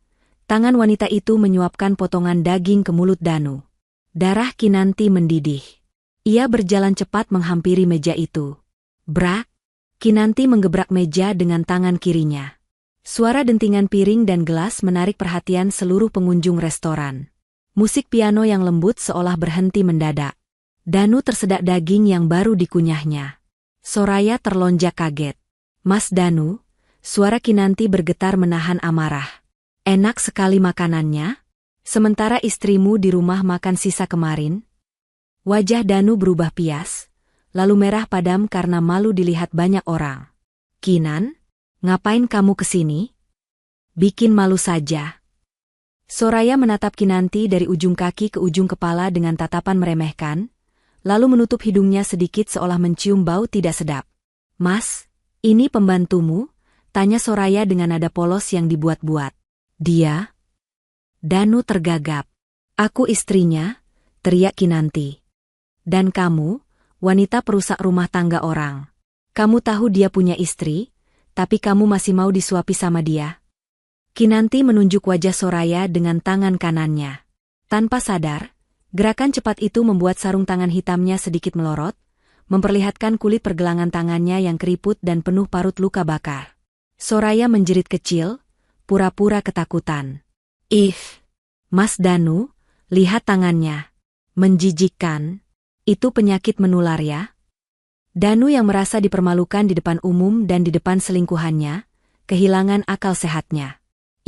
tangan wanita itu menyuapkan potongan daging ke mulut Danu. Darah Kinanti mendidih. Ia berjalan cepat menghampiri meja itu. Brak! Kinanti menggebrak meja dengan tangan kirinya. Suara dentingan piring dan gelas menarik perhatian seluruh pengunjung restoran. Musik piano yang lembut seolah berhenti mendadak. Danu tersedak daging yang baru dikunyahnya. Soraya terlonjak kaget. Mas Danu, suara Kinanti bergetar menahan amarah. Enak sekali makanannya? Sementara istrimu di rumah makan sisa kemarin? Wajah Danu berubah pias, lalu merah padam karena malu dilihat banyak orang. Kinan, ngapain kamu kesini? Bikin malu saja. Soraya menatap Kinanti dari ujung kaki ke ujung kepala dengan tatapan meremehkan, lalu menutup hidungnya sedikit seolah mencium bau tidak sedap. Mas, ini pembantumu? Tanya Soraya dengan nada polos yang dibuat-buat. Dia? Danu tergagap. Aku istrinya, teriak Kinanti. Dan kamu, wanita perusak rumah tangga orang. Kamu tahu dia punya istri, tapi kamu masih mau disuapi sama dia? Kinanti menunjuk wajah Soraya dengan tangan kanannya. Tanpa sadar, gerakan cepat itu membuat sarung tangan hitamnya sedikit melorot, memperlihatkan kulit pergelangan tangannya yang keriput dan penuh parut luka bakar. Soraya menjerit kecil, pura-pura ketakutan. "Ih, Mas Danu, lihat tangannya. Menjijikkan. Itu penyakit menular ya?" Danu yang merasa dipermalukan di depan umum dan di depan selingkuhannya, kehilangan akal sehatnya.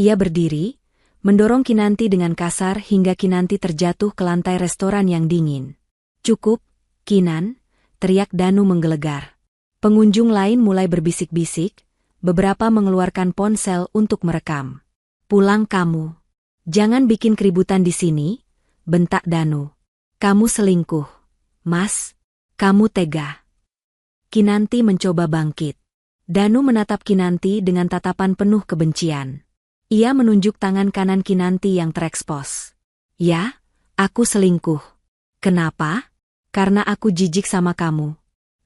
Ia berdiri, mendorong Kinanti dengan kasar hingga Kinanti terjatuh ke lantai restoran yang dingin. "Cukup, Kinan," teriak Danu menggelegar. Pengunjung lain mulai berbisik-bisik, beberapa mengeluarkan ponsel untuk merekam. "Pulang kamu. Jangan bikin keributan di sini," bentak Danu. "Kamu selingkuh. Mas, kamu tega." Kinanti mencoba bangkit. Danu menatap Kinanti dengan tatapan penuh kebencian. Ia menunjuk tangan kanan Kinanti yang terekspos. "Ya, aku selingkuh. Kenapa? Karena aku jijik sama kamu.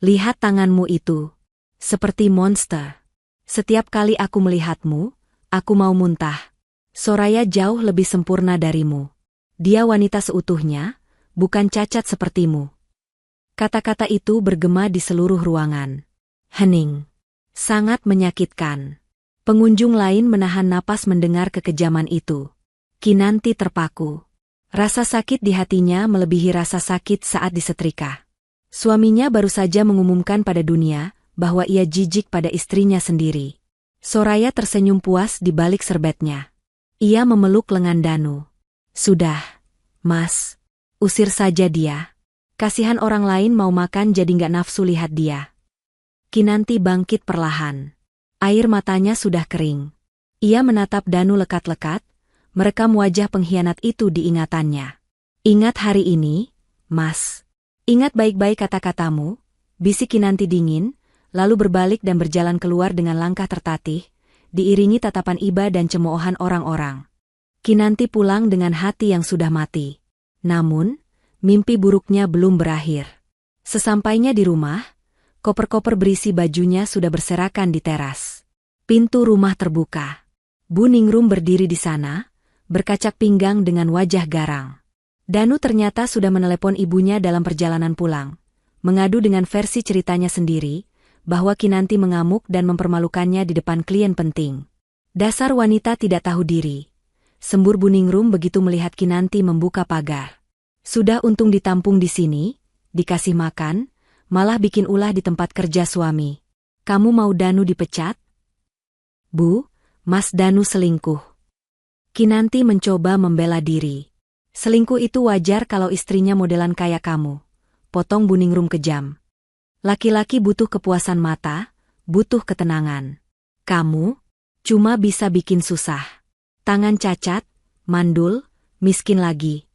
Lihat tanganmu itu. Seperti monster. Setiap kali aku melihatmu, aku mau muntah. Soraya jauh lebih sempurna darimu. Dia wanita seutuhnya, bukan cacat sepertimu." Kata-kata itu bergema di seluruh ruangan. Hening. Sangat menyakitkan. Pengunjung lain menahan napas mendengar kekejaman itu. Kinanti terpaku. Rasa sakit di hatinya melebihi rasa sakit saat disetrika. Suaminya baru saja mengumumkan pada dunia bahwa ia jijik pada istrinya sendiri. Soraya tersenyum puas di balik serbetnya. Ia memeluk lengan Danu. "Sudah, Mas. Usir saja dia. Kasihan orang lain mau makan jadi nggak nafsu lihat dia." Kinanti bangkit perlahan. Air matanya sudah kering. Ia menatap Danu lekat-lekat, merekam wajah pengkhianat itu di ingatannya. "Ingat hari ini, Mas. Ingat baik-baik kata-katamu," bisik Kinanti dingin, lalu berbalik dan berjalan keluar dengan langkah tertatih, diiringi tatapan iba dan cemoohan orang-orang. Kinanti pulang dengan hati yang sudah mati. Namun, mimpi buruknya belum berakhir. Sesampainya di rumah, koper-koper berisi bajunya sudah berserakan di teras. Pintu rumah terbuka. Bu Ningrum berdiri di sana, berkacak pinggang dengan wajah garang. Danu ternyata sudah menelepon ibunya dalam perjalanan pulang, mengadu dengan versi ceritanya sendiri, bahwa Kinanti mengamuk dan mempermalukannya di depan klien penting. Dasar wanita tidak tahu diri. Sembur Bu Ningrum begitu melihat Kinanti membuka pagar. Sudah untung ditampung di sini, dikasih makan, malah bikin ulah di tempat kerja suami. "Kamu mau Danu dipecat?" "Bu, Mas Danu selingkuh." Kinanti mencoba membela diri. "Selingkuh itu wajar kalau istrinya modelan kayak kamu," potong Bu Ningrum kejam. "Laki-laki butuh kepuasan mata, butuh ketenangan. Kamu cuma bisa bikin susah. Tangan cacat, mandul, miskin lagi."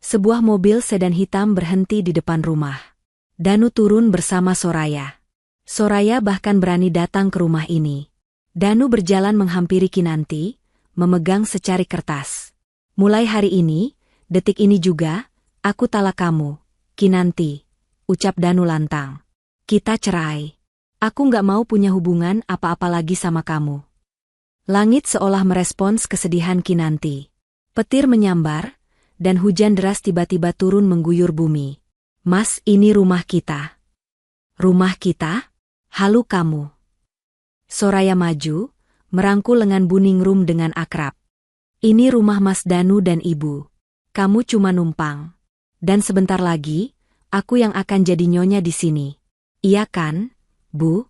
Sebuah mobil sedan hitam berhenti di depan rumah. Danu turun bersama Soraya. Soraya bahkan berani datang ke rumah ini. Danu berjalan menghampiri Kinanti, memegang secari kertas. "Mulai hari ini, detik ini juga, aku talak kamu, Kinanti," ucap Danu lantang. "Kita cerai. Aku nggak mau punya hubungan apa-apa lagi sama kamu." Langit seolah merespons kesedihan Kinanti. Petir menyambar, dan hujan deras tiba-tiba turun mengguyur bumi. "Mas, ini rumah kita." "Rumah kita? Halu kamu." Soraya maju, merangkul lengan Bu Ningrum dengan akrab. "Ini rumah Mas Danu dan Ibu. Kamu cuma numpang. Dan sebentar lagi, aku yang akan jadi nyonya di sini. Iya kan, Bu?"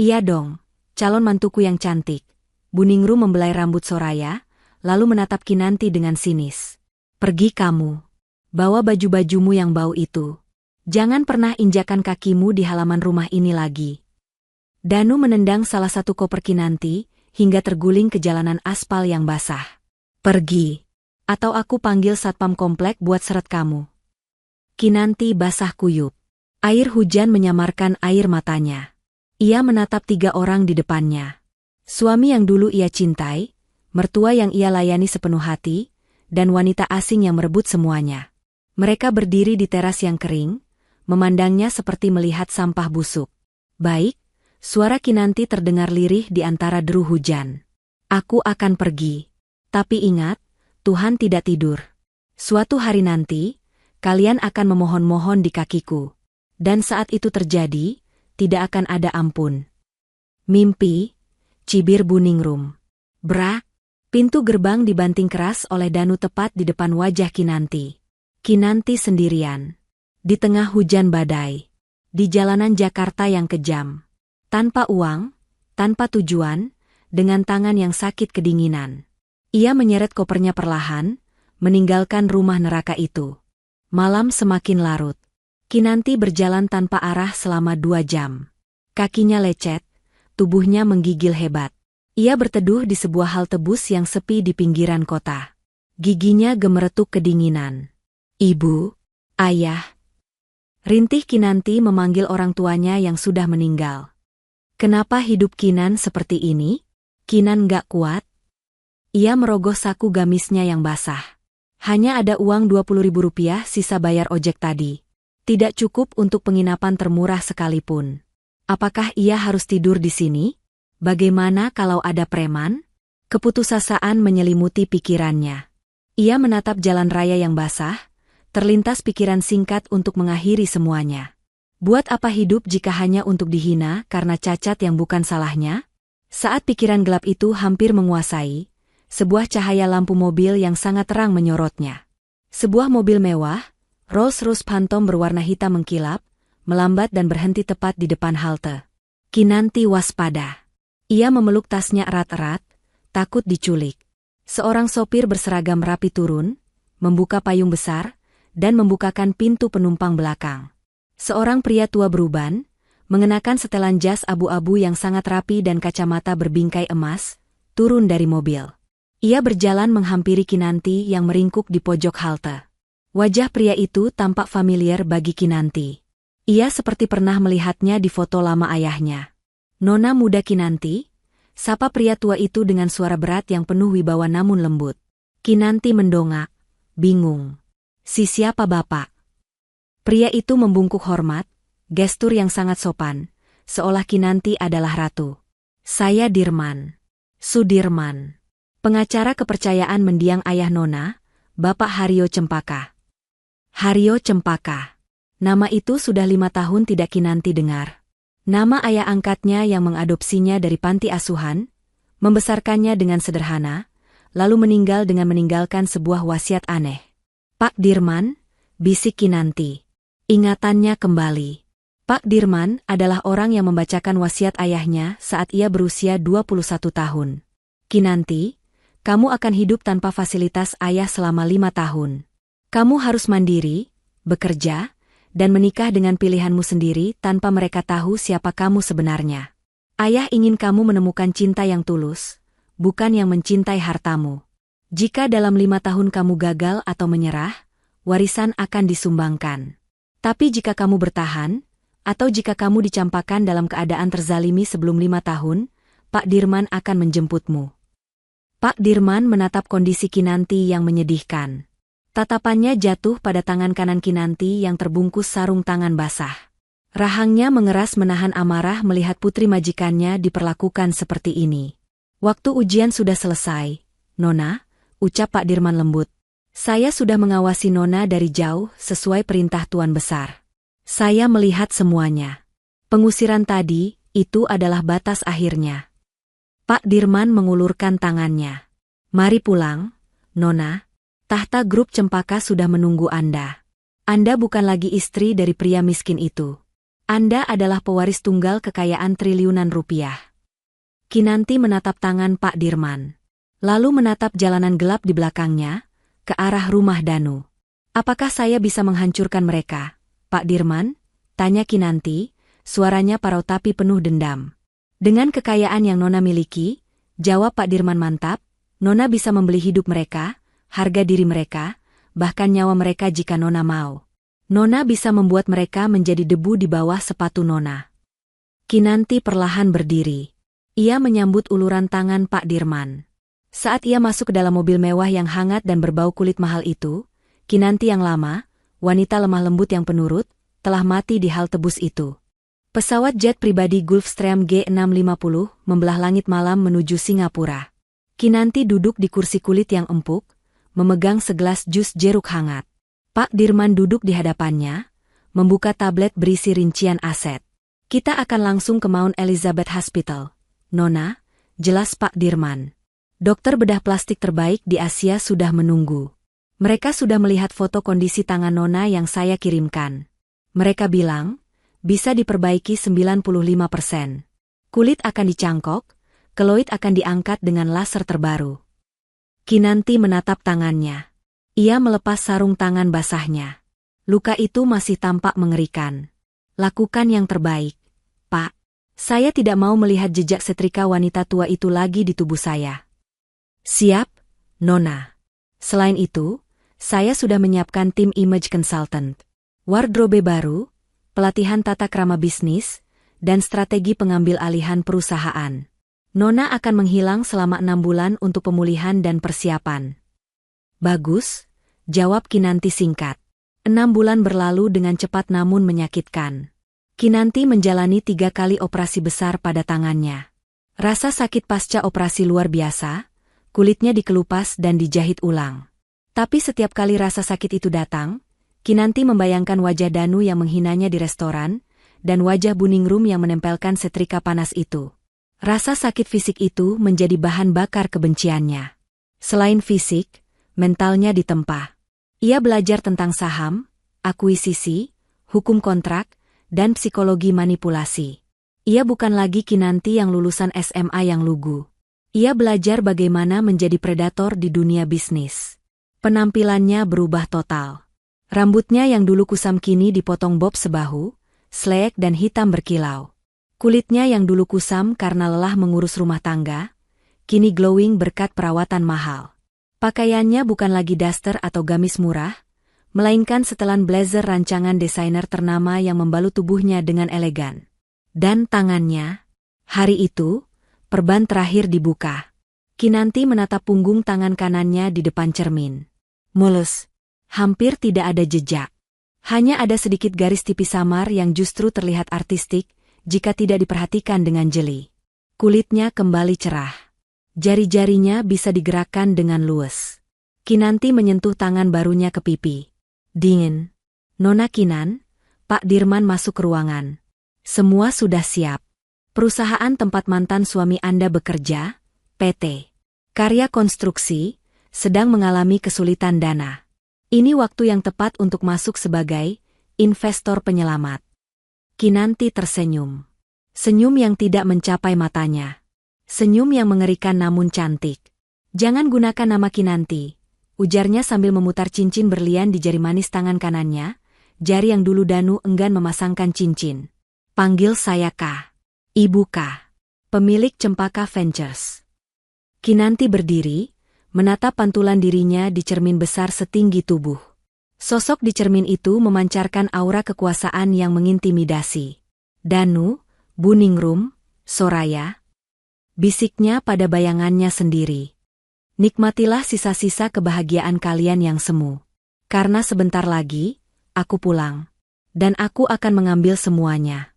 "Iya dong, calon mantuku yang cantik." Bu Ningrum membelai rambut Soraya, lalu menatap Kinanti dengan sinis. "Pergi kamu. Bawa baju-bajumu yang bau itu. Jangan pernah injakan kakimu di halaman rumah ini lagi." Danu menendang salah satu koper Kinanti, hingga terguling ke jalanan aspal yang basah. "Pergi, atau aku panggil satpam komplek buat seret kamu." Kinanti basah kuyup. Air hujan menyamarkan air matanya. Ia menatap 3 orang di depannya. Suami yang dulu ia cintai, mertua yang ia layani sepenuh hati, dan wanita asing yang merebut semuanya. Mereka berdiri di teras yang kering, memandangnya seperti melihat sampah busuk. "Baik," suara Kinanti terdengar lirih di antara deru hujan. Aku akan pergi. Tapi ingat, Tuhan tidak tidur. Suatu hari nanti, kalian akan memohon-mohon di kakiku. Dan saat itu terjadi, tidak akan ada ampun. Mimpi, cibir Buningrum. Brak, pintu gerbang dibanting keras oleh Danu tepat di depan wajah Kinanti. Kinanti sendirian. Di tengah hujan badai. Di jalanan Jakarta yang kejam. Tanpa uang, tanpa tujuan, dengan tangan yang sakit kedinginan. Ia menyeret kopernya perlahan, meninggalkan rumah neraka itu. Malam semakin larut. Kinanti berjalan tanpa arah selama 2 jam. Kakinya lecet, tubuhnya menggigil hebat. Ia berteduh di sebuah halte bus yang sepi di pinggiran kota. Giginya gemeretuk kedinginan. Ibu, ayah. Rintih Kinanti memanggil orang tuanya yang sudah meninggal. Kenapa hidup Kinan seperti ini? Kinan gak kuat. Ia merogoh saku gamisnya yang basah. Hanya ada uang Rp20.000 sisa bayar ojek tadi. Tidak cukup untuk penginapan termurah sekalipun. Apakah ia harus tidur di sini? Bagaimana kalau ada preman? Keputusasaan menyelimuti pikirannya. Ia menatap jalan raya yang basah, terlintas pikiran singkat untuk mengakhiri semuanya. Buat apa hidup jika hanya untuk dihina karena cacat yang bukan salahnya? Saat pikiran gelap itu hampir menguasai, sebuah cahaya lampu mobil yang sangat terang menyorotnya. Sebuah mobil mewah, Rolls-Royce Phantom berwarna hitam mengkilap, melambat dan berhenti tepat di depan halte. Kinanti waspada. Ia memeluk tasnya erat-erat, takut diculik. Seorang sopir berseragam rapi turun, membuka payung besar, dan membukakan pintu penumpang belakang. Seorang pria tua beruban, mengenakan setelan jas abu-abu yang sangat rapi dan kacamata berbingkai emas, turun dari mobil. Ia berjalan menghampiri Kinanti yang meringkuk di pojok halte. Wajah pria itu tampak familiar bagi Kinanti. Ia seperti pernah melihatnya di foto lama ayahnya. Nona muda Kinanti, sapa pria tua itu dengan suara berat yang penuh wibawa namun lembut. Kinanti mendongak, bingung. Si siapa bapak? Pria itu membungkuk hormat, gestur yang sangat sopan, seolah Kinanti adalah ratu. Saya Dirman. Sudirman. Pengacara kepercayaan mendiang ayah Nona, Bapak Haryo Cempaka. Haryo Cempaka. Nama itu sudah 5 tahun tidak Kinanti dengar. Nama ayah angkatnya yang mengadopsinya dari panti asuhan, membesarkannya dengan sederhana, lalu meninggal dengan meninggalkan sebuah wasiat aneh. Pak Dirman, bisik Kinanti. Ingatannya kembali. Pak Dirman adalah orang yang membacakan wasiat ayahnya saat ia berusia 21 tahun. Kinanti, kamu akan hidup tanpa fasilitas ayah selama 5 tahun. Kamu harus mandiri, bekerja, dan menikah dengan pilihanmu sendiri tanpa mereka tahu siapa kamu sebenarnya. Ayah ingin kamu menemukan cinta yang tulus, bukan yang mencintai hartamu. Jika dalam 5 tahun kamu gagal atau menyerah, warisan akan disumbangkan. Tapi jika kamu bertahan, atau jika kamu dicampakkan dalam keadaan terzalimi sebelum 5 tahun, Pak Dirman akan menjemputmu. Pak Dirman menatap kondisi Kinanti yang menyedihkan. Tatapannya jatuh pada tangan kanan Kinanti yang terbungkus sarung tangan basah. Rahangnya mengeras menahan amarah melihat putri majikannya diperlakukan seperti ini. Waktu ujian sudah selesai, Nona, ucap Pak Dirman lembut. Saya sudah mengawasi Nona dari jauh sesuai perintah Tuan Besar. Saya melihat semuanya. Pengusiran tadi, itu adalah batas akhirnya. Pak Dirman mengulurkan tangannya. Mari pulang, Nona. Tahta grup Cempaka sudah menunggu Anda. Anda bukan lagi istri dari pria miskin itu. Anda adalah pewaris tunggal kekayaan triliunan rupiah. Kinanti menatap tangan Pak Dirman. Lalu menatap jalanan gelap di belakangnya, ke arah rumah Danu. Apakah saya bisa menghancurkan mereka, Pak Dirman? Tanya Kinanti, suaranya parau tapi penuh dendam. Dengan kekayaan yang Nona miliki, jawab Pak Dirman mantap, Nona bisa membeli hidup mereka, harga diri mereka, bahkan nyawa mereka jika Nona mau. Nona bisa membuat mereka menjadi debu di bawah sepatu Nona. Kinanti perlahan berdiri. Ia menyambut uluran tangan Pak Dirman. Saat ia masuk ke dalam mobil mewah yang hangat dan berbau kulit mahal itu, Kinanti yang lama, wanita lemah lembut yang penurut, telah mati di halte bus itu. Pesawat jet pribadi Gulfstream G650 membelah langit malam menuju Singapura. Kinanti duduk di kursi kulit yang empuk, memegang segelas jus jeruk hangat. Pak Dirman duduk di hadapannya, membuka tablet berisi rincian aset. Kita akan langsung ke Mount Elizabeth Hospital, Nona, jelas Pak Dirman. Dokter bedah plastik terbaik di Asia sudah menunggu. Mereka sudah melihat foto kondisi tangan Nona yang saya kirimkan. Mereka bilang, bisa diperbaiki 95%. Kulit akan dicangkok, keloid akan diangkat dengan laser terbaru. Kinanti menatap tangannya. Ia melepas sarung tangan basahnya. Luka itu masih tampak mengerikan. Lakukan yang terbaik, Pak. Saya tidak mau melihat jejak setrika wanita tua itu lagi di tubuh saya. Siap, Nona. Selain itu, saya sudah menyiapkan tim image consultant. Wardrobe baru, pelatihan tata krama bisnis, dan strategi pengambil alihan perusahaan. Nona akan menghilang selama 6 bulan untuk pemulihan dan persiapan. Bagus, jawab Kinanti singkat. 6 bulan berlalu dengan cepat namun menyakitkan. Kinanti menjalani 3 kali operasi besar pada tangannya. Rasa sakit pasca operasi luar biasa, kulitnya dikelupas dan dijahit ulang. Tapi setiap kali rasa sakit itu datang, Kinanti membayangkan wajah Danu yang menghinanya di restoran, dan wajah Buningrum yang menempelkan setrika panas itu. Rasa sakit fisik itu menjadi bahan bakar kebenciannya. Selain fisik, mentalnya ditempa. Ia belajar tentang saham, akuisisi, hukum kontrak, dan psikologi manipulasi. Ia bukan lagi Kinanti yang lulusan SMA yang lugu. Ia belajar bagaimana menjadi predator di dunia bisnis. Penampilannya berubah total. Rambutnya yang dulu kusam kini dipotong bob sebahu, sleek dan hitam berkilau. Kulitnya yang dulu kusam karena lelah mengurus rumah tangga, kini glowing berkat perawatan mahal. Pakaiannya bukan lagi daster atau gamis murah, melainkan setelan blazer rancangan desainer ternama yang membalut tubuhnya dengan elegan. Dan tangannya, hari itu, perban terakhir dibuka. Kinanti menatap punggung tangan kanannya di depan cermin. Mulus, hampir tidak ada jejak. Hanya ada sedikit garis tipis samar yang justru terlihat artistik jika tidak diperhatikan dengan jeli. Kulitnya kembali cerah. Jari-jarinya bisa digerakkan dengan luwes. Kinanti menyentuh tangan barunya ke pipi. Dingin. Nona Kinan, Pak Dirman masuk ke ruangan. Semua sudah siap. Perusahaan tempat mantan suami Anda bekerja, PT Karya Konstruksi, sedang mengalami kesulitan dana. Ini waktu yang tepat untuk masuk sebagai investor penyelamat. Kinanti tersenyum. Senyum yang tidak mencapai matanya. Senyum yang mengerikan namun cantik. Jangan gunakan nama Kinanti, ujarnya sambil memutar cincin berlian di jari manis tangan kanannya, jari yang dulu Danu enggan memasangkan cincin. Panggil saya K. Ibu K. Pemilik Cempaka Ventures. Kinanti berdiri, menatap pantulan dirinya di cermin besar setinggi tubuh. Sosok di cermin itu memancarkan aura kekuasaan yang mengintimidasi. Danu, Buningrum, Soraya. Bisiknya pada bayangannya sendiri. Nikmatilah sisa-sisa kebahagiaan kalian yang semu. Karena sebentar lagi, aku pulang. Dan aku akan mengambil semuanya.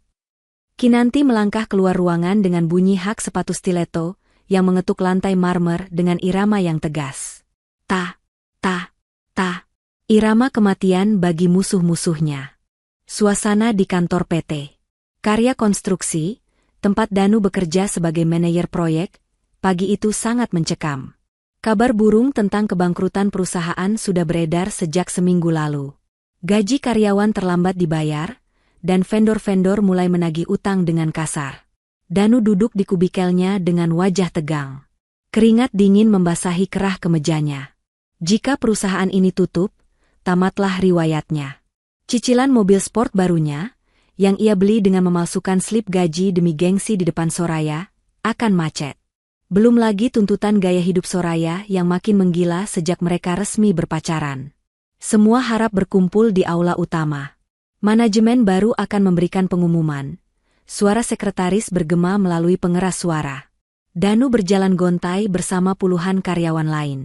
Kinanti melangkah keluar ruangan dengan bunyi hak sepatu stiletto, yang mengetuk lantai marmer dengan irama yang tegas. Ta, ta, ta. Irama kematian bagi musuh-musuhnya. Suasana di kantor PT Karya Konstruksi, tempat Danu bekerja sebagai manajer proyek, pagi itu sangat mencekam. Kabar burung tentang kebangkrutan perusahaan sudah beredar sejak seminggu lalu. Gaji karyawan terlambat dibayar, dan vendor-vendor mulai menagih utang dengan kasar. Danu duduk di kubikelnya dengan wajah tegang. Keringat dingin membasahi kerah kemejanya. Jika perusahaan ini tutup, tamatlah riwayatnya. Cicilan mobil sport barunya, yang ia beli dengan memalsukan slip gaji demi gengsi di depan Soraya, akan macet. Belum lagi tuntutan gaya hidup Soraya yang makin menggila sejak mereka resmi berpacaran. Semua harap berkumpul di aula utama. Manajemen baru akan memberikan pengumuman. Suara sekretaris bergema melalui pengeras suara. Danu berjalan gontai bersama puluhan karyawan lain.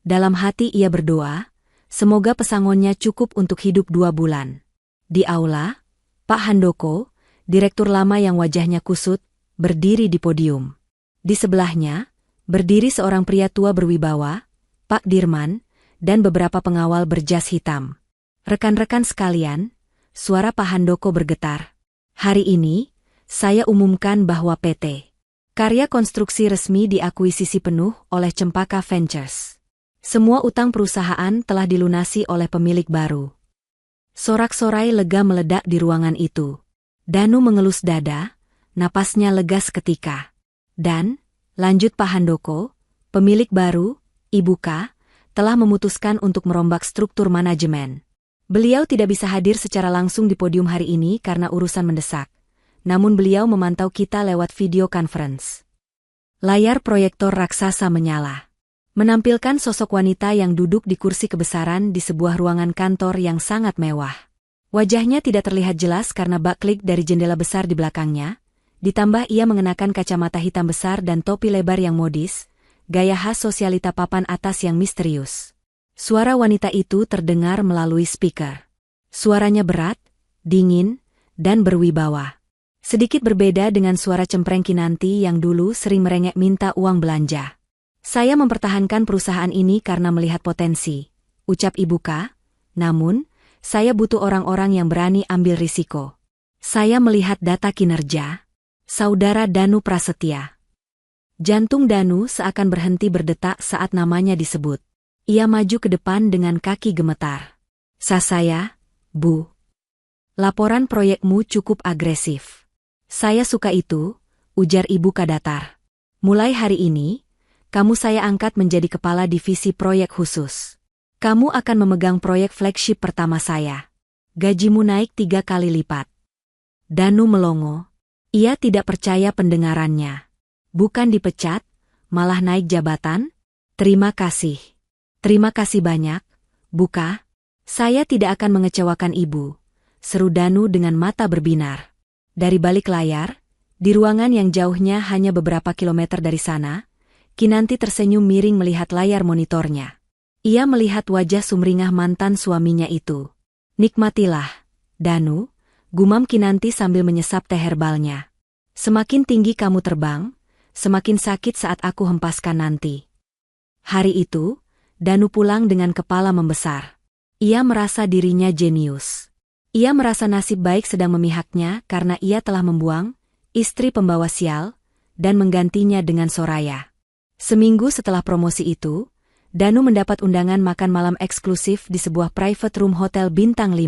Dalam hati ia berdoa, semoga pesangonnya cukup untuk hidup 2 bulan. Di aula, Pak Handoko, direktur lama yang wajahnya kusut, berdiri di podium. Di sebelahnya, Berdiri seorang pria tua berwibawa, Pak Dirman, dan beberapa pengawal berjas hitam. Rekan-rekan sekalian, suara Pak Handoko bergetar. Hari ini, saya umumkan bahwa PT Karya Konstruksi resmi diakuisisi penuh oleh Cempaka Ventures. Semua utang perusahaan telah dilunasi oleh pemilik baru. Sorak-sorai lega meledak di ruangan itu. Danu mengelus dada, napasnya lega seketika. Dan, lanjut Pak Handoko, pemilik baru, Ibu K, telah memutuskan untuk merombak struktur manajemen. Beliau tidak bisa hadir secara langsung di podium hari ini karena urusan mendesak. Namun beliau memantau kita lewat video conference. Layar proyektor raksasa menyala, menampilkan sosok wanita yang duduk di kursi kebesaran di sebuah ruangan kantor yang sangat mewah. Wajahnya tidak terlihat jelas karena backlight dari jendela besar di belakangnya, ditambah ia mengenakan kacamata hitam besar dan topi lebar yang modis, gaya khas sosialita papan atas yang misterius. Suara wanita itu terdengar melalui speaker. Suaranya berat, dingin, dan berwibawa. Sedikit berbeda dengan suara cempreng Kinanti yang dulu sering merengek minta uang belanja. Saya mempertahankan perusahaan ini karena melihat potensi, ucap Ibu K. Namun, saya butuh orang-orang yang berani ambil risiko. Saya melihat data kinerja. Saudara Danu Prasetya. Jantung Danu seakan berhenti berdetak saat namanya disebut. Ia maju ke depan dengan kaki gemetar. Saya, Bu. Laporan proyekmu cukup agresif. Saya suka itu, ujar Ibu K datar. Mulai hari ini, kamu saya angkat menjadi kepala divisi proyek khusus. Kamu akan memegang proyek flagship pertama saya. Gajimu naik 3 kali lipat. Danu melongo. Ia tidak percaya pendengarannya. Bukan dipecat, malah naik jabatan? Terima kasih. Terima kasih banyak, Bu K. Saya tidak akan mengecewakan Ibu, seru Danu dengan mata berbinar. Dari balik layar, di ruangan yang jauhnya hanya beberapa kilometer dari sana, Kinanti tersenyum miring melihat layar monitornya. Ia melihat wajah sumringah mantan suaminya itu. Nikmatilah, Danu, gumam Kinanti sambil menyesap teh herbalnya. Semakin tinggi kamu terbang, semakin sakit saat aku hempaskan nanti. Hari itu, Danu pulang dengan kepala membesar. Ia merasa dirinya jenius. Ia merasa nasib baik sedang memihaknya karena ia telah membuang istri pembawa sial dan menggantinya dengan Soraya. Seminggu setelah promosi itu, Danu mendapat undangan makan malam eksklusif di sebuah private room hotel bintang 5.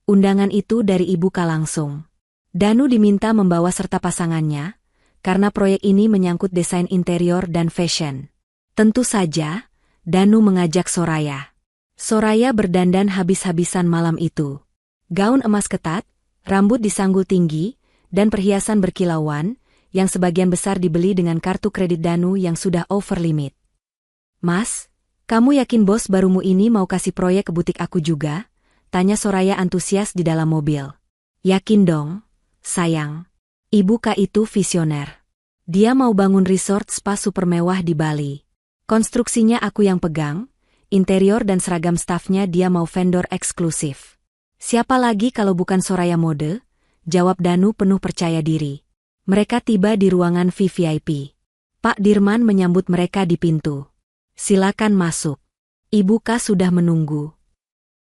Undangan itu dari Ibu K langsung. Danu diminta membawa serta pasangannya, karena proyek ini menyangkut desain interior dan fashion. Tentu saja, Danu mengajak Soraya. Soraya berdandan habis-habisan malam itu. Gaun emas ketat, rambut disanggul tinggi, dan perhiasan berkilauan, yang sebagian besar dibeli dengan kartu kredit Danu yang sudah over limit. Mas, kamu yakin bos barumu ini mau kasih proyek ke butik aku juga? Tanya Soraya antusias di dalam mobil. Yakin dong, sayang. Ibu K itu visioner. Dia mau bangun resort spa super mewah di Bali. Konstruksinya aku yang pegang, interior dan seragam stafnya dia mau vendor eksklusif. Siapa lagi kalau bukan Soraya Mode? Jawab Danu penuh percaya diri. Mereka tiba di ruangan VVIP. Pak Dirman menyambut mereka di pintu. Silakan masuk. Ibu K sudah menunggu.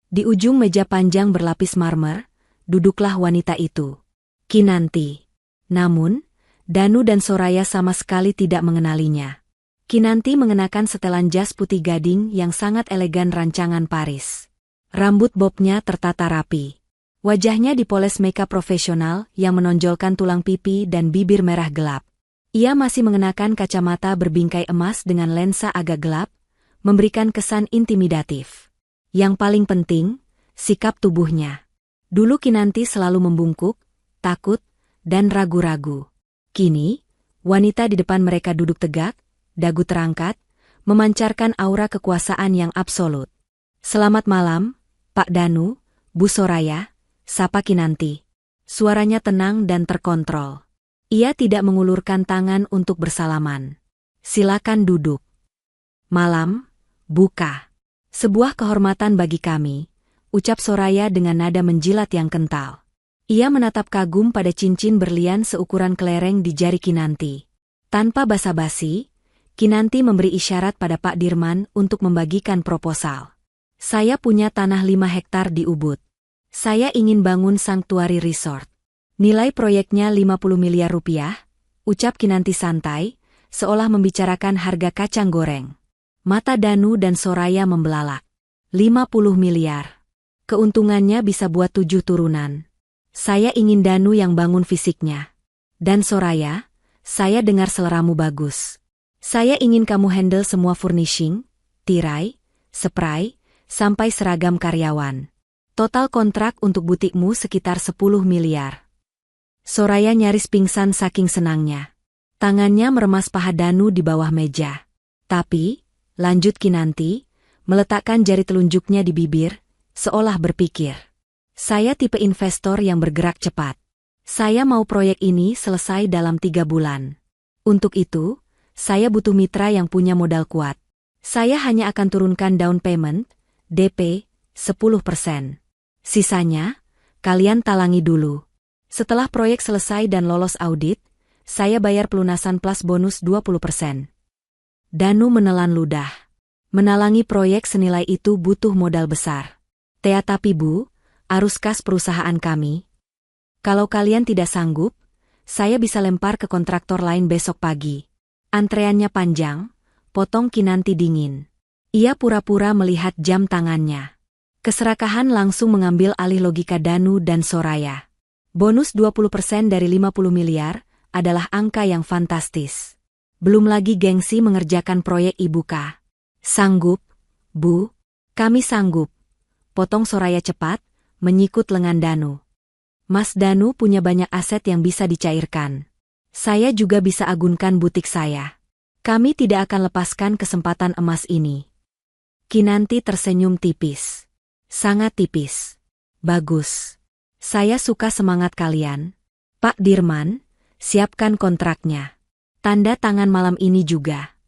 Di ujung meja panjang berlapis marmer, duduklah wanita itu. Kinanti. Namun, Danu dan Soraya sama sekali tidak mengenalinya. Kinanti mengenakan setelan jas putih gading yang sangat elegan rancangan Paris. Rambut bobnya tertata rapi. Wajahnya dipoles makeup profesional yang menonjolkan tulang pipi dan bibir merah gelap. Ia masih mengenakan kacamata berbingkai emas dengan lensa agak gelap, memberikan kesan intimidatif. Yang paling penting, sikap tubuhnya. Dulu Kinanti selalu membungkuk, takut, dan ragu-ragu. Kini, wanita di depan mereka duduk tegak, dagu terangkat, memancarkan aura kekuasaan yang absolut. Selamat malam, Pak Danu, Bu Soraya, sapa Kinanti. Suaranya tenang dan terkontrol. Ia tidak mengulurkan tangan untuk bersalaman. Silakan duduk. Malam, buka. Sebuah kehormatan bagi kami, ucap Soraya dengan nada menjilat yang kental. Ia menatap kagum pada cincin berlian seukuran kelereng di jari Kinanti. Tanpa basa-basi, Kinanti memberi isyarat pada Pak Dirman untuk membagikan proposal. Saya punya tanah 5 hektar di Ubud. Saya ingin bangun sanctuary resort. Nilai proyeknya 50 miliar rupiah, ucap Kinanti santai, seolah membicarakan harga kacang goreng. Mata Danu dan Soraya membelalak. 50 miliar. Keuntungannya bisa buat 7 turunan. Saya ingin Danu yang bangun fisiknya. Dan Soraya, saya dengar seleramu bagus. Saya ingin kamu handle semua furnishing, tirai, spray, sampai seragam karyawan. Total kontrak untuk butikmu sekitar 10 miliar. Soraya nyaris pingsan saking senangnya. Tangannya meremas paha Danu di bawah meja. Tapi, lanjut Kinanti, meletakkan jari telunjuknya di bibir, seolah berpikir. Saya tipe investor yang bergerak cepat. Saya mau proyek ini selesai dalam 3 bulan. Untuk itu, saya butuh mitra yang punya modal kuat. Saya hanya akan turunkan down payment, DP, 10%. Sisanya, kalian talangi dulu. Setelah proyek selesai dan lolos audit, saya bayar pelunasan plus bonus 20%. Danu menelan ludah. Menalangi proyek senilai itu butuh modal besar. Tapi Bu, arus kas perusahaan kami. Kalau kalian tidak sanggup, saya bisa lempar ke kontraktor lain besok pagi. Antreannya panjang, potong Kinanti dingin. Ia pura-pura melihat jam tangannya. Keserakahan langsung mengambil alih logika Danu dan Soraya. Bonus 20% dari 50 miliar adalah angka yang fantastis. Belum lagi gengsi mengerjakan proyek Ibuka. Sanggup, Bu? Kami sanggup. Potong Soraya cepat, menyikut lengan Danu. Mas Danu punya banyak aset yang bisa dicairkan. Saya juga bisa agunkan butik saya. Kami tidak akan lepaskan kesempatan emas ini. Kinanti tersenyum tipis. Sangat tipis. Bagus. Saya suka semangat kalian. Pak Dirman, siapkan kontraknya. Tanda tangan malam ini juga.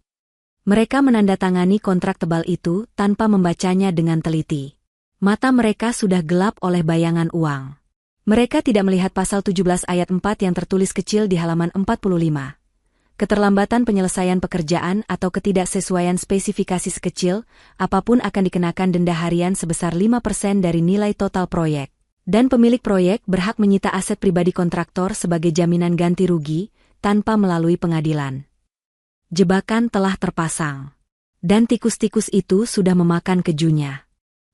Mereka menandatangani kontrak tebal itu tanpa membacanya dengan teliti. Mata mereka sudah gelap oleh bayangan uang. Mereka tidak melihat pasal 17 ayat 4 yang tertulis kecil di halaman 45. Keterlambatan penyelesaian pekerjaan atau ketidaksesuaian spesifikasi sekecil, apapun akan dikenakan denda harian sebesar 5% dari nilai total proyek. Dan pemilik proyek berhak menyita aset pribadi kontraktor sebagai jaminan ganti rugi, tanpa melalui pengadilan. Jebakan telah terpasang. Dan tikus-tikus itu sudah memakan kejunya.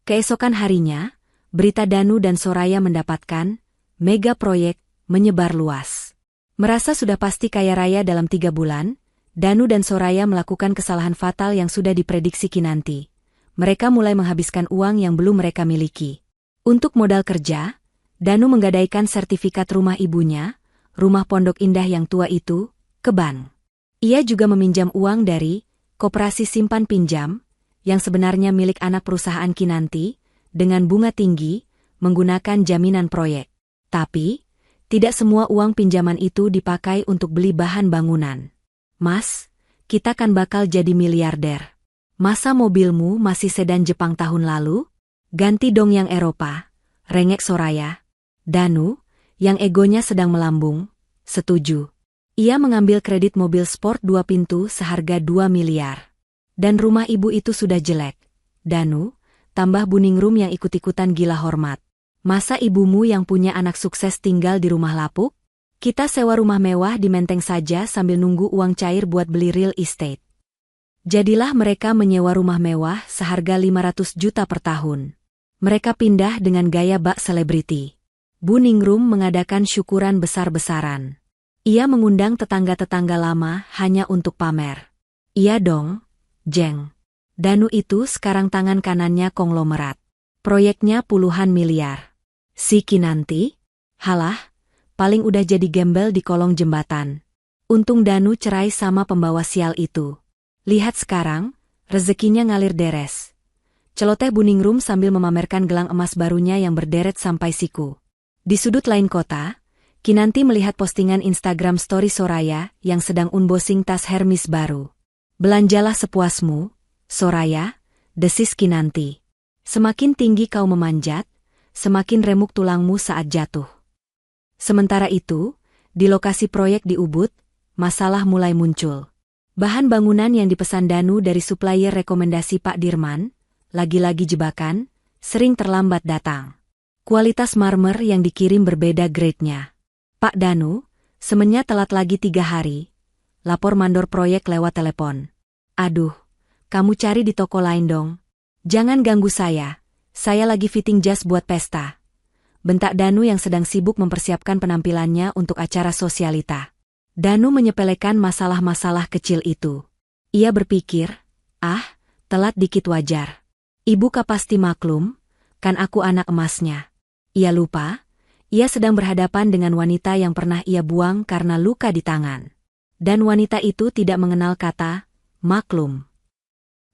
Keesokan harinya, berita Danu dan Soraya mendapatkan, mega proyek, menyebar luas. Merasa sudah pasti kaya raya dalam 3 bulan, Danu dan Soraya melakukan kesalahan fatal yang sudah diprediksi Kinanti. Mereka mulai menghabiskan uang yang belum mereka miliki. Untuk modal kerja, Danu menggadaikan sertifikat rumah ibunya, rumah pondok indah yang tua itu, ke bank. Ia juga meminjam uang dari koperasi simpan pinjam, yang sebenarnya milik anak perusahaan Kinanti, dengan bunga tinggi, menggunakan jaminan proyek. Tapi, tidak semua uang pinjaman itu dipakai untuk beli bahan bangunan. Mas, kita kan bakal jadi miliarder. Masa mobilmu masih sedan Jepang tahun lalu? Ganti dong yang Eropa, rengek Soraya. Danu, yang egonya sedang melambung, setuju. Ia mengambil kredit mobil sport 2 pintu seharga 2 miliar. Dan rumah ibu itu sudah jelek. Danu, tambah Buningrum yang ikut-ikutan gila hormat. Masa ibumu yang punya anak sukses tinggal di rumah lapuk? Kita sewa rumah mewah di Menteng saja sambil nunggu uang cair buat beli real estate. Jadilah mereka menyewa rumah mewah seharga 500 juta per tahun. Mereka pindah dengan gaya bak selebriti. Buningrum mengadakan syukuran besar-besaran. Ia mengundang tetangga-tetangga lama hanya untuk pamer. Iya dong, Jeng. Danu itu sekarang tangan kanannya konglomerat. Proyeknya puluhan miliar. Si Kinanti? Halah, paling udah jadi gembel di kolong jembatan. Untung Danu cerai sama pembawa sial itu. Lihat sekarang, rezekinya ngalir deres. Celoteh Buningrum sambil memamerkan gelang emas barunya yang berderet sampai siku. Di sudut lain kota, Kinanti melihat postingan Instagram story Soraya yang sedang unboxing tas Hermes baru. Belanjalah sepuasmu, Soraya, desis Kinanti. Semakin tinggi kau memanjat, semakin remuk tulangmu saat jatuh. Sementara itu, di lokasi proyek di Ubud, masalah mulai muncul. Bahan bangunan yang dipesan Danu dari supplier rekomendasi Pak Dirman, lagi-lagi jebakan, sering terlambat datang. Kualitas marmer yang dikirim berbeda grade-nya. Pak Danu, semennya telat lagi 3 hari. Lapor mandor proyek lewat telepon. Aduh, kamu cari di toko lain dong. Jangan ganggu saya lagi fitting jas buat pesta. Bentak Danu yang sedang sibuk mempersiapkan penampilannya untuk acara sosialita. Danu menyepelekan masalah-masalah kecil itu. Ia berpikir, telat dikit wajar. Ibu pasti maklum, kan aku anak emasnya. Ia lupa, ia sedang berhadapan dengan wanita yang pernah ia buang karena luka di tangan. Dan wanita itu tidak mengenal kata maklum.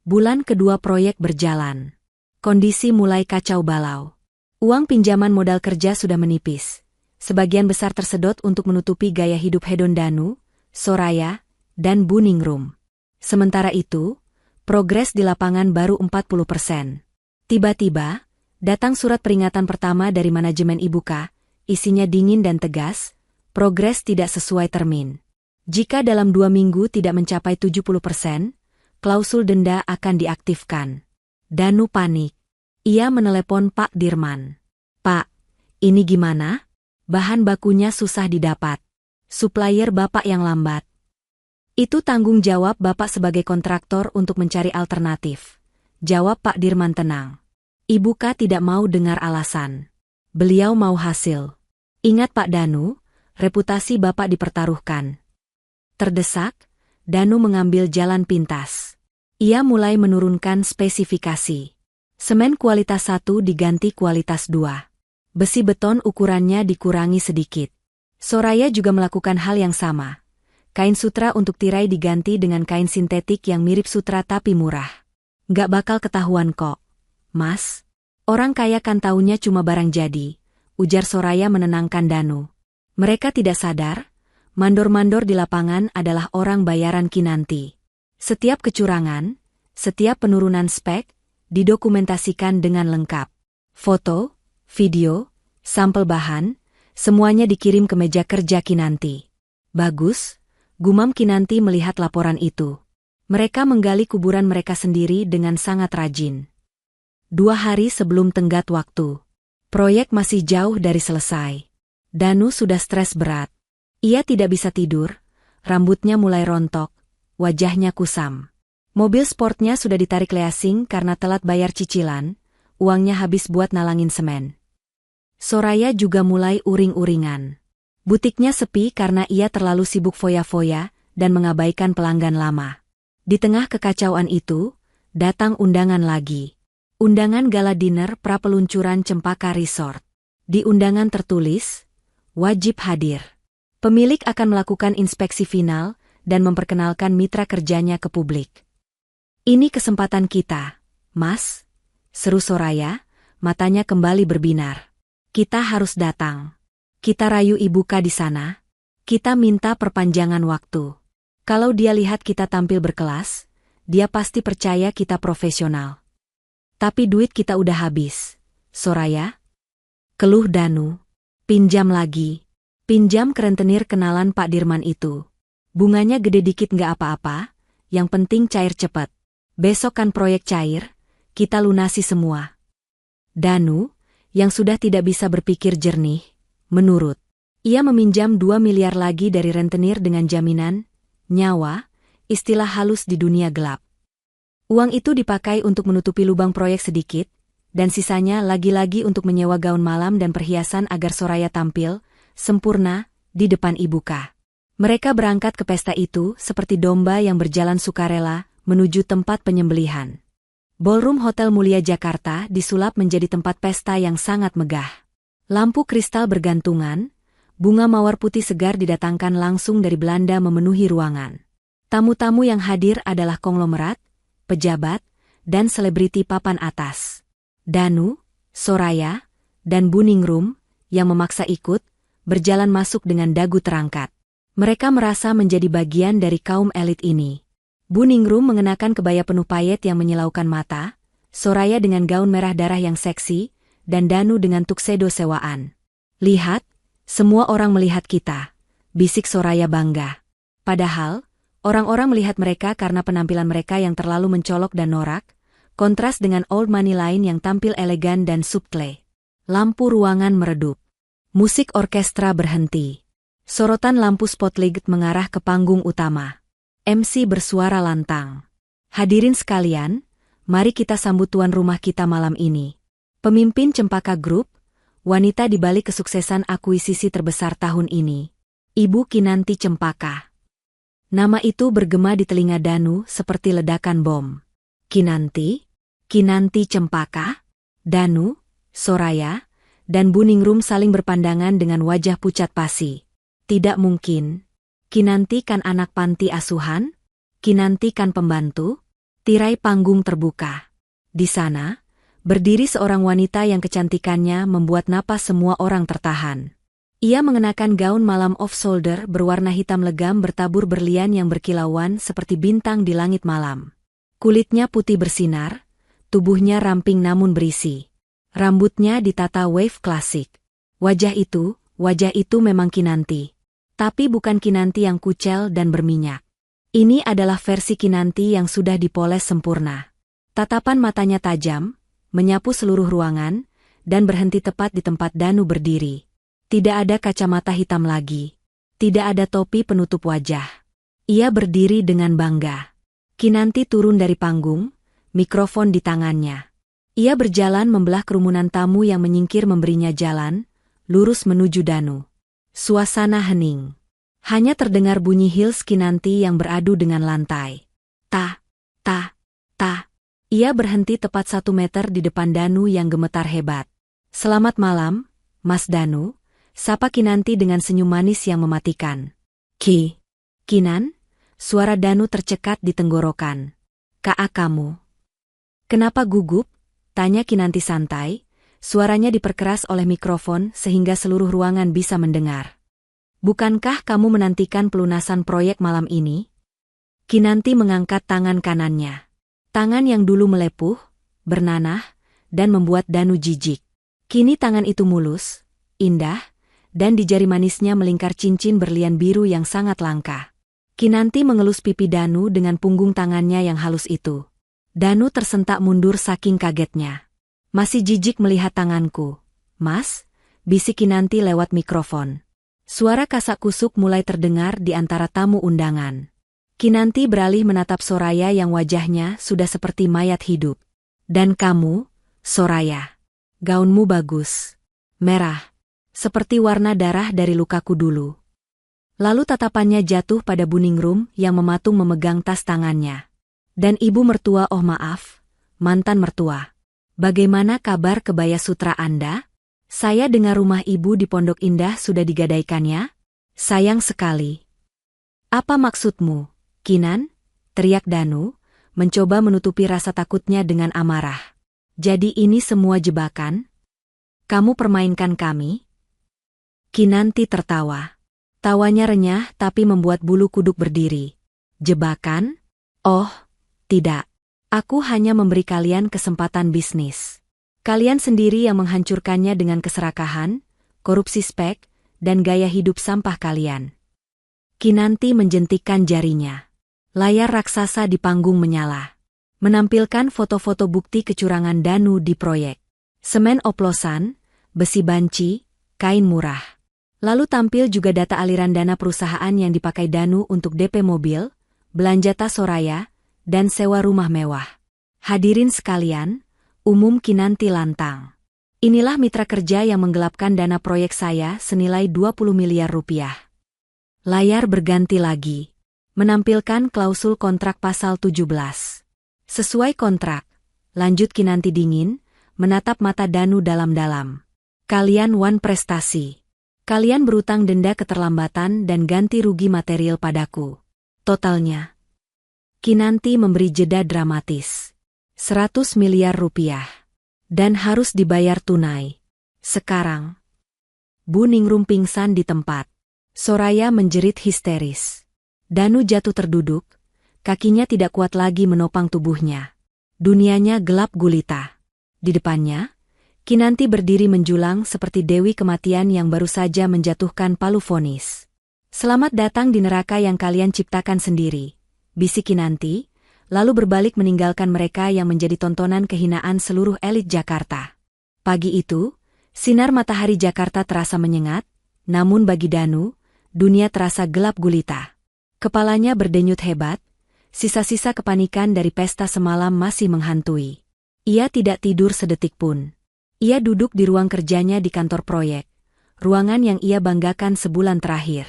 Bulan kedua proyek berjalan. Kondisi mulai kacau balau. Uang pinjaman modal kerja sudah menipis. Sebagian besar tersedot untuk menutupi gaya hidup hedon Danu, Soraya, dan Buningrum. Sementara itu, progres di lapangan baru 40%. Tiba-tiba, datang surat peringatan pertama dari manajemen Ibuka, isinya dingin dan tegas, progres tidak sesuai termin. Jika dalam 2 minggu tidak mencapai 70%, klausul denda akan diaktifkan. Danu panik. Ia menelepon Pak Dirman. Pak, ini gimana? Bahan bakunya susah didapat. Supplier Bapak yang lambat. Itu tanggung jawab Bapak sebagai kontraktor untuk mencari alternatif. Jawab Pak Dirman tenang. Ibuka tidak mau dengar alasan. Beliau mau hasil. Ingat Pak Danu, reputasi Bapak dipertaruhkan. Terdesak, Danu mengambil jalan pintas. Ia mulai menurunkan spesifikasi. Semen kualitas 1 diganti kualitas 2. Besi beton ukurannya dikurangi sedikit. Soraya juga melakukan hal yang sama. Kain sutra untuk tirai diganti dengan kain sintetik yang mirip sutra tapi murah. Nggak bakal ketahuan kok, Mas. Orang kaya kan taunya cuma barang jadi, ujar Soraya menenangkan Danu. Mereka tidak sadar, mandor-mandor di lapangan adalah orang bayaran Kinanti. Setiap kecurangan, setiap penurunan spek, didokumentasikan dengan lengkap. Foto, video, sampel bahan, semuanya dikirim ke meja kerja Kinanti. Bagus, gumam Kinanti melihat laporan itu. Mereka menggali kuburan mereka sendiri dengan sangat rajin. 2 hari sebelum tenggat waktu. Proyek masih jauh dari selesai. Danu sudah stres berat. Ia tidak bisa tidur, rambutnya mulai rontok, wajahnya kusam. Mobil sportnya sudah ditarik leasing karena telat bayar cicilan, uangnya habis buat nalangin semen. Soraya juga mulai uring-uringan. Butiknya sepi karena ia terlalu sibuk foya-foya dan mengabaikan pelanggan lama. Di tengah kekacauan itu, datang undangan lagi. Undangan gala dinner pra-peluncuran Cempaka Resort. Di undangan tertulis, wajib hadir. Pemilik akan melakukan inspeksi final dan memperkenalkan mitra kerjanya ke publik. Ini kesempatan kita, Mas, seru Soraya, matanya kembali berbinar. Kita harus datang. Kita rayu Ibuka di sana. Kita minta perpanjangan waktu. Kalau dia lihat kita tampil berkelas, dia pasti percaya kita profesional. Tapi duit kita udah habis, Soraya. Keluh Danu. Pinjam lagi. Pinjam ke rentenir kenalan Pak Dirman itu. Bunganya gede dikit nggak apa-apa, yang penting cair cepet. Besok kan proyek cair, kita lunasi semua. Danu, yang sudah tidak bisa berpikir jernih, menurut. Ia meminjam 2 miliar lagi dari rentenir dengan jaminan, nyawa, istilah halus di dunia gelap. Uang itu dipakai untuk menutupi lubang proyek sedikit, dan sisanya lagi-lagi untuk menyewa gaun malam dan perhiasan agar Soraya tampil, sempurna, di depan Ibuka. Mereka berangkat ke pesta itu seperti domba yang berjalan sukarela menuju tempat penyembelihan. Ballroom Hotel Mulia Jakarta disulap menjadi tempat pesta yang sangat megah. Lampu kristal bergantungan, bunga mawar putih segar didatangkan langsung dari Belanda memenuhi ruangan. Tamu-tamu yang hadir adalah konglomerat, pejabat, dan selebriti papan atas. Danu, Soraya, dan Buningrum, yang memaksa ikut, berjalan masuk dengan dagu terangkat. Mereka merasa menjadi bagian dari kaum elit ini. Buningrum mengenakan kebaya penuh payet yang menyilaukan mata, Soraya dengan gaun merah darah yang seksi, dan Danu dengan tuxedo sewaan. Lihat, semua orang melihat kita, bisik Soraya bangga. Padahal, Orang-orang melihat mereka karena penampilan mereka yang terlalu mencolok dan norak, kontras dengan old money lain yang tampil elegan dan subtle. Lampu ruangan meredup. Musik orkestra berhenti. Sorotan lampu spotlight mengarah ke panggung utama. MC bersuara lantang. Hadirin sekalian, mari kita sambut tuan rumah kita malam ini. Pemimpin Cempaka Group, wanita di balik kesuksesan akuisisi terbesar tahun ini. Ibu Kinanti Cempaka. Nama itu bergema di telinga Danu seperti ledakan bom. Kinanti? Kinanti Cempaka? Danu, Soraya, dan Buningrum saling berpandangan dengan wajah pucat pasi. Tidak mungkin. Kinanti kan anak panti asuhan? Kinanti kan pembantu? Tirai panggung terbuka. Di sana, berdiri seorang wanita yang kecantikannya membuat napas semua orang tertahan. Ia mengenakan gaun malam off-shoulder berwarna hitam legam bertabur berlian yang berkilauan seperti bintang di langit malam. Kulitnya putih bersinar, tubuhnya ramping namun berisi. Rambutnya ditata wave klasik. Wajah itu memang Kinanti. Tapi bukan Kinanti yang kucel dan berminyak. Ini adalah versi Kinanti yang sudah dipoles sempurna. Tatapan matanya tajam, menyapu seluruh ruangan, dan berhenti tepat di tempat Danu berdiri. Tidak ada kacamata hitam lagi. Tidak ada topi penutup wajah. Ia berdiri dengan bangga. Kinanti turun dari panggung, mikrofon di tangannya. Ia berjalan membelah kerumunan tamu yang menyingkir memberinya jalan, lurus menuju Danu. Suasana hening. Hanya terdengar bunyi heels Kinanti yang beradu dengan lantai. Ta. Ia berhenti tepat 1 meter di depan Danu yang gemetar hebat. Selamat malam, Mas Danu. Sapa Kinanti dengan senyum manis yang mematikan. Kinan? Suara Danu tercekat di tenggorokan. Kak kamu. Kenapa gugup? Tanya Kinanti santai. Suaranya diperkeras oleh mikrofon sehingga seluruh ruangan bisa mendengar. Bukankah kamu menantikan pelunasan proyek malam ini? Kinanti mengangkat tangan kanannya. Tangan yang dulu melepuh, bernanah, dan membuat Danu jijik. Kini tangan itu mulus, indah, dan di jari manisnya melingkar cincin berlian biru yang sangat langka. Kinanti mengelus pipi Danu dengan punggung tangannya yang halus itu. Danu tersentak mundur saking kagetnya. Masih jijik melihat tanganku, Mas? Bisik Kinanti lewat mikrofon. Suara kasak-kusuk mulai terdengar di antara tamu undangan. Kinanti beralih menatap Soraya yang wajahnya sudah seperti mayat hidup. Dan kamu, Soraya. Gaunmu bagus. Merah. Seperti warna darah dari lukaku dulu. Lalu tatapannya jatuh pada Buningrum yang mematung memegang tas tangannya. Dan ibu mertua, oh maaf, mantan mertua. Bagaimana kabar kebaya sutra Anda? Saya dengar rumah ibu di Pondok Indah sudah digadaikannya? Sayang sekali. Apa maksudmu, Kinan? Teriak Danu, mencoba menutupi rasa takutnya dengan amarah. Jadi ini semua jebakan? Kamu permainkan kami? Kinanti tertawa. Tawanya renyah tapi membuat bulu kuduk berdiri. Jebakan? Oh, tidak. Aku hanya memberi kalian kesempatan bisnis. Kalian sendiri yang menghancurkannya dengan keserakahan, korupsi spek, dan gaya hidup sampah kalian. Kinanti menjentikkan jarinya. Layar raksasa di panggung menyala. Menampilkan foto-foto bukti kecurangan Danu di proyek. Semen oplosan, besi banci, kain murah. Lalu tampil juga data aliran dana perusahaan yang dipakai Danu untuk DP mobil, belanja tas Soraya, dan sewa rumah mewah. Hadirin sekalian, umum Kinanti lantang. Inilah mitra kerja yang menggelapkan dana proyek saya senilai 20 miliar rupiah. Layar berganti lagi. Menampilkan klausul kontrak pasal 17. Sesuai kontrak, lanjut Kinanti dingin, menatap mata Danu dalam-dalam. Kalian wan prestasi. Kalian berutang denda keterlambatan dan ganti rugi material padaku. Totalnya. Kinanti memberi jeda dramatis. 100 miliar rupiah. Dan harus dibayar tunai. Sekarang. Buningrum pingsan di tempat. Soraya menjerit histeris. Danu jatuh terduduk. Kakinya tidak kuat lagi menopang tubuhnya. Dunianya gelap gulita. Di depannya, Kinanti berdiri menjulang seperti dewi kematian yang baru saja menjatuhkan palu vonis. Selamat datang di neraka yang kalian ciptakan sendiri, bisik Kinanti, lalu berbalik meninggalkan mereka yang menjadi tontonan kehinaan seluruh elit Jakarta. Pagi itu, sinar matahari Jakarta terasa menyengat, namun bagi Danu, dunia terasa gelap gulita. Kepalanya berdenyut hebat, sisa-sisa kepanikan dari pesta semalam masih menghantui. Ia tidak tidur sedetik pun. Ia duduk di ruang kerjanya di kantor proyek, ruangan yang ia banggakan sebulan terakhir.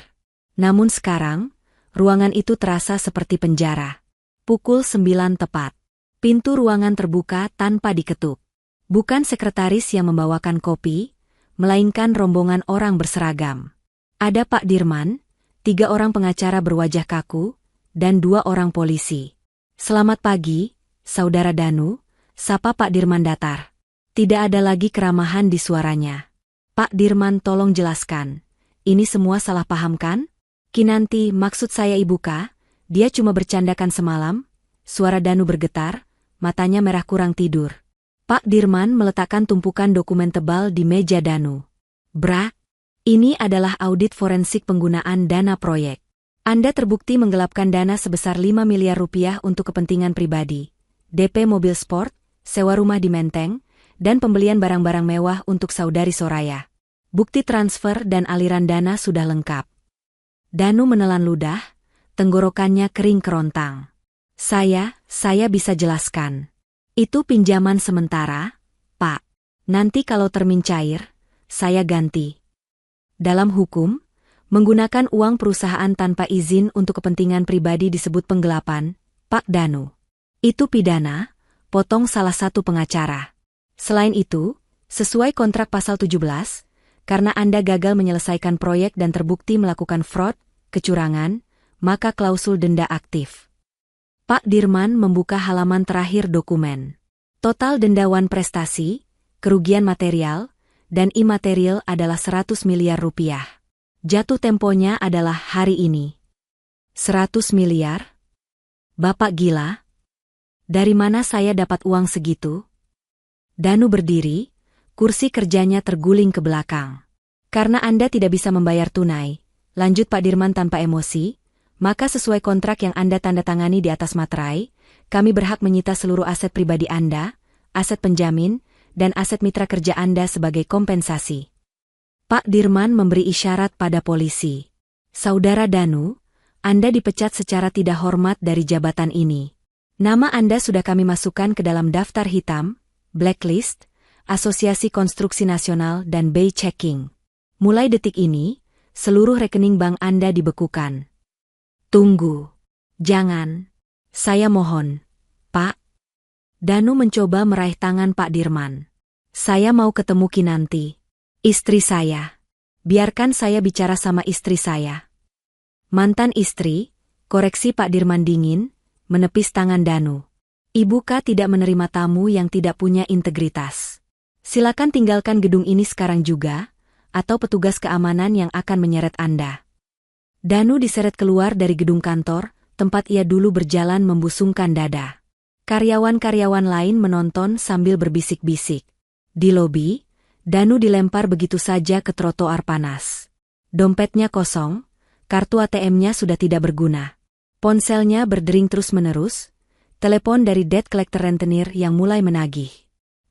Namun sekarang, ruangan itu terasa seperti penjara. Pukul 9 tepat. Pintu ruangan terbuka tanpa diketuk. Bukan sekretaris yang membawakan kopi, melainkan rombongan orang berseragam. Ada Pak Dirman, 3 orang pengacara berwajah kaku, dan 2 orang polisi. Selamat pagi, Saudara Danu, sapa Pak Dirman datar. Tidak ada lagi keramahan di suaranya. Pak Dirman, tolong jelaskan. Ini semua salah paham kan? Kinanti, maksud saya Ibu K, dia cuma bercandakan semalam. Suara Danu bergetar, matanya merah kurang tidur. Pak Dirman meletakkan tumpukan dokumen tebal di meja Danu. Bra, ini adalah audit forensik penggunaan dana proyek. Anda terbukti menggelapkan dana sebesar 5 miliar rupiah untuk kepentingan pribadi, DP mobil sport, sewa rumah di Menteng, dan pembelian barang-barang mewah untuk saudari Soraya. Bukti transfer dan aliran dana sudah lengkap. Danu menelan ludah, tenggorokannya kering kerontang. Saya bisa jelaskan. Itu pinjaman sementara, Pak. Nanti kalau termin cair, saya ganti. Dalam hukum, menggunakan uang perusahaan tanpa izin untuk kepentingan pribadi disebut penggelapan, Pak Danu. Itu pidana, potong salah satu pengacara. Selain itu, sesuai kontrak pasal 17, karena Anda gagal menyelesaikan proyek dan terbukti melakukan fraud, kecurangan, maka klausul denda aktif. Pak Dirman membuka halaman terakhir dokumen. Total dendawan prestasi, kerugian material, dan imaterial adalah 100 miliar rupiah. Jatuh temponya adalah hari ini. 100 miliar? Bapak gila? Dari mana saya dapat uang segitu? Danu berdiri, kursi kerjanya terguling ke belakang. Karena Anda tidak bisa membayar tunai, lanjut Pak Dirman tanpa emosi, maka sesuai kontrak yang Anda tanda tangani di atas materai, kami berhak menyita seluruh aset pribadi Anda, aset penjamin, dan aset mitra kerja Anda sebagai kompensasi. Pak Dirman memberi isyarat pada polisi. Saudara Danu, Anda dipecat secara tidak hormat dari jabatan ini. Nama Anda sudah kami masukkan ke dalam daftar hitam, blacklist, Asosiasi Konstruksi Nasional dan Bay Checking. Mulai detik ini, seluruh rekening bank Anda dibekukan. Tunggu. Jangan. Saya mohon, Pak. Danu mencoba meraih tangan Pak Dirman. Saya mau ketemu Kinanti. Istri saya. Biarkan saya bicara sama istri saya. Mantan istri, koreksi Pak Dirman dingin, menepis tangan Danu. Ibu K tidak menerima tamu yang tidak punya integritas. Silakan tinggalkan gedung ini sekarang juga, atau petugas keamanan yang akan menyeret Anda. Danu diseret keluar dari gedung kantor, tempat ia dulu berjalan membusungkan dada. Karyawan-karyawan lain menonton sambil berbisik-bisik. Di lobi, Danu dilempar begitu saja ke trotoar panas. Dompetnya kosong, kartu ATM-nya sudah tidak berguna. Ponselnya berdering terus-menerus, telepon dari debt collector rentenir yang mulai menagih.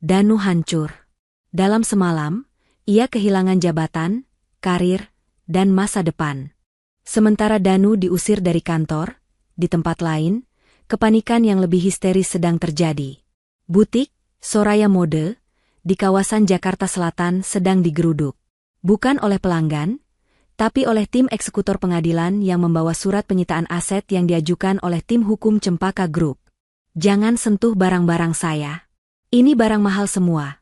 Danu hancur. Dalam semalam, ia kehilangan jabatan, karir, dan masa depan. Sementara Danu diusir dari kantor, di tempat lain, kepanikan yang lebih histeris sedang terjadi. Butik, Soraya Mode, di kawasan Jakarta Selatan sedang digeruduk. Bukan oleh pelanggan, tapi oleh tim eksekutor pengadilan yang membawa surat penyitaan aset yang diajukan oleh tim hukum Cempaka Group. Jangan sentuh barang-barang saya. Ini barang mahal semua.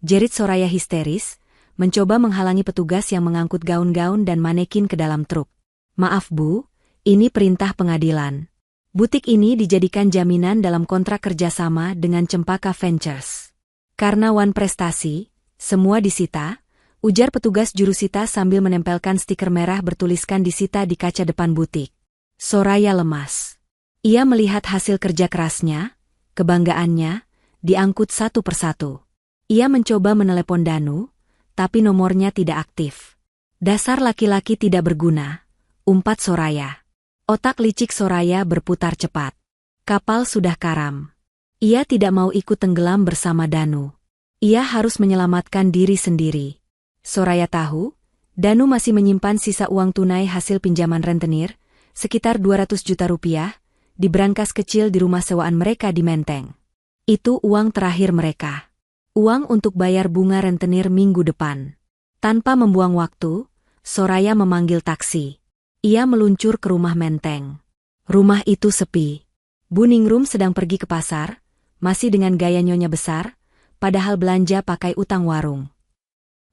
Jerit Soraya histeris, mencoba menghalangi petugas yang mengangkut gaun-gaun dan manekin ke dalam truk. Maaf Bu, ini perintah pengadilan. Butik ini dijadikan jaminan dalam kontrak kerjasama dengan Cempaka Ventures. Karena wan prestasi, semua disita, ujar petugas jurusita sambil menempelkan stiker merah bertuliskan disita di kaca depan butik. Soraya lemas. Ia melihat hasil kerja kerasnya, kebanggaannya, diangkut satu persatu. Ia mencoba menelepon Danu, tapi nomornya tidak aktif. Dasar laki-laki tidak berguna, umpat Soraya. Otak licik Soraya berputar cepat. Kapal sudah karam. Ia tidak mau ikut tenggelam bersama Danu. Ia harus menyelamatkan diri sendiri. Soraya tahu, Danu masih menyimpan sisa uang tunai hasil pinjaman rentenir, sekitar 200 juta rupiah, di brankas kecil di rumah sewaan mereka di Menteng. Itu uang terakhir mereka. Uang untuk bayar bunga rentenir minggu depan. Tanpa membuang waktu, Soraya memanggil taksi. Ia meluncur ke rumah Menteng. Rumah itu sepi. Bu Ningrum sedang pergi ke pasar, masih dengan gaya nyonya besar, padahal belanja pakai utang warung.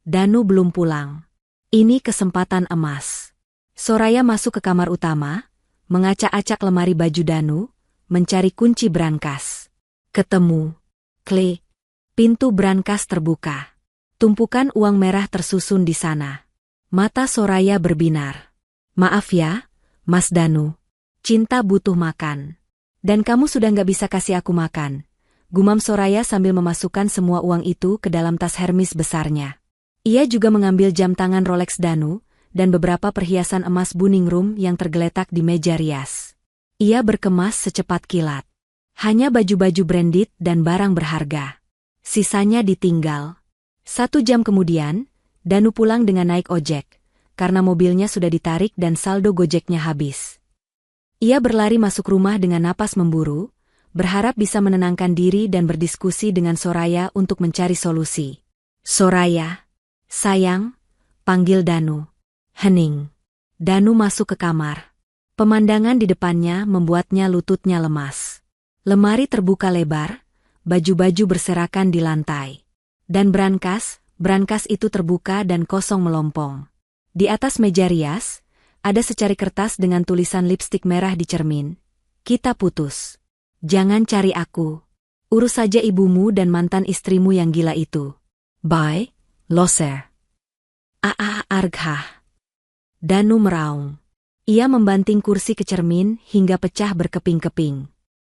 Danu belum pulang. Ini kesempatan emas. Soraya masuk ke kamar utama, mengacak-acak lemari baju Danu, mencari kunci brankas. Ketemu. Klik. Pintu brankas terbuka. Tumpukan uang merah tersusun di sana. Mata Soraya berbinar. Maaf ya, Mas Danu. Cinta butuh makan. Dan kamu sudah nggak bisa kasih aku makan. Gumam Soraya sambil memasukkan semua uang itu ke dalam tas Hermes besarnya. Ia juga mengambil jam tangan Rolex Danu, dan beberapa perhiasan emas Bu Ningrum yang tergeletak di meja rias. Ia berkemas secepat kilat. Hanya baju-baju branded dan barang berharga. Sisanya ditinggal. 1 jam kemudian, Danu pulang dengan naik ojek, karena mobilnya sudah ditarik dan saldo gojeknya habis. Ia berlari masuk rumah dengan napas memburu, berharap bisa menenangkan diri dan berdiskusi dengan Soraya untuk mencari solusi. Soraya, sayang, panggil Danu. Hening. Danu masuk ke kamar. Pemandangan di depannya membuatnya lututnya lemas. Lemari terbuka lebar, baju-baju berserakan di lantai. Dan brankas itu terbuka dan kosong melompong. Di atas meja rias, ada secari kertas dengan tulisan lipstik merah di cermin. Kita putus. Jangan cari aku. Urus saja ibumu dan mantan istrimu yang gila itu. Bye, loser. Arghah. Danu meraung. Ia membanting kursi ke cermin hingga pecah berkeping-keping.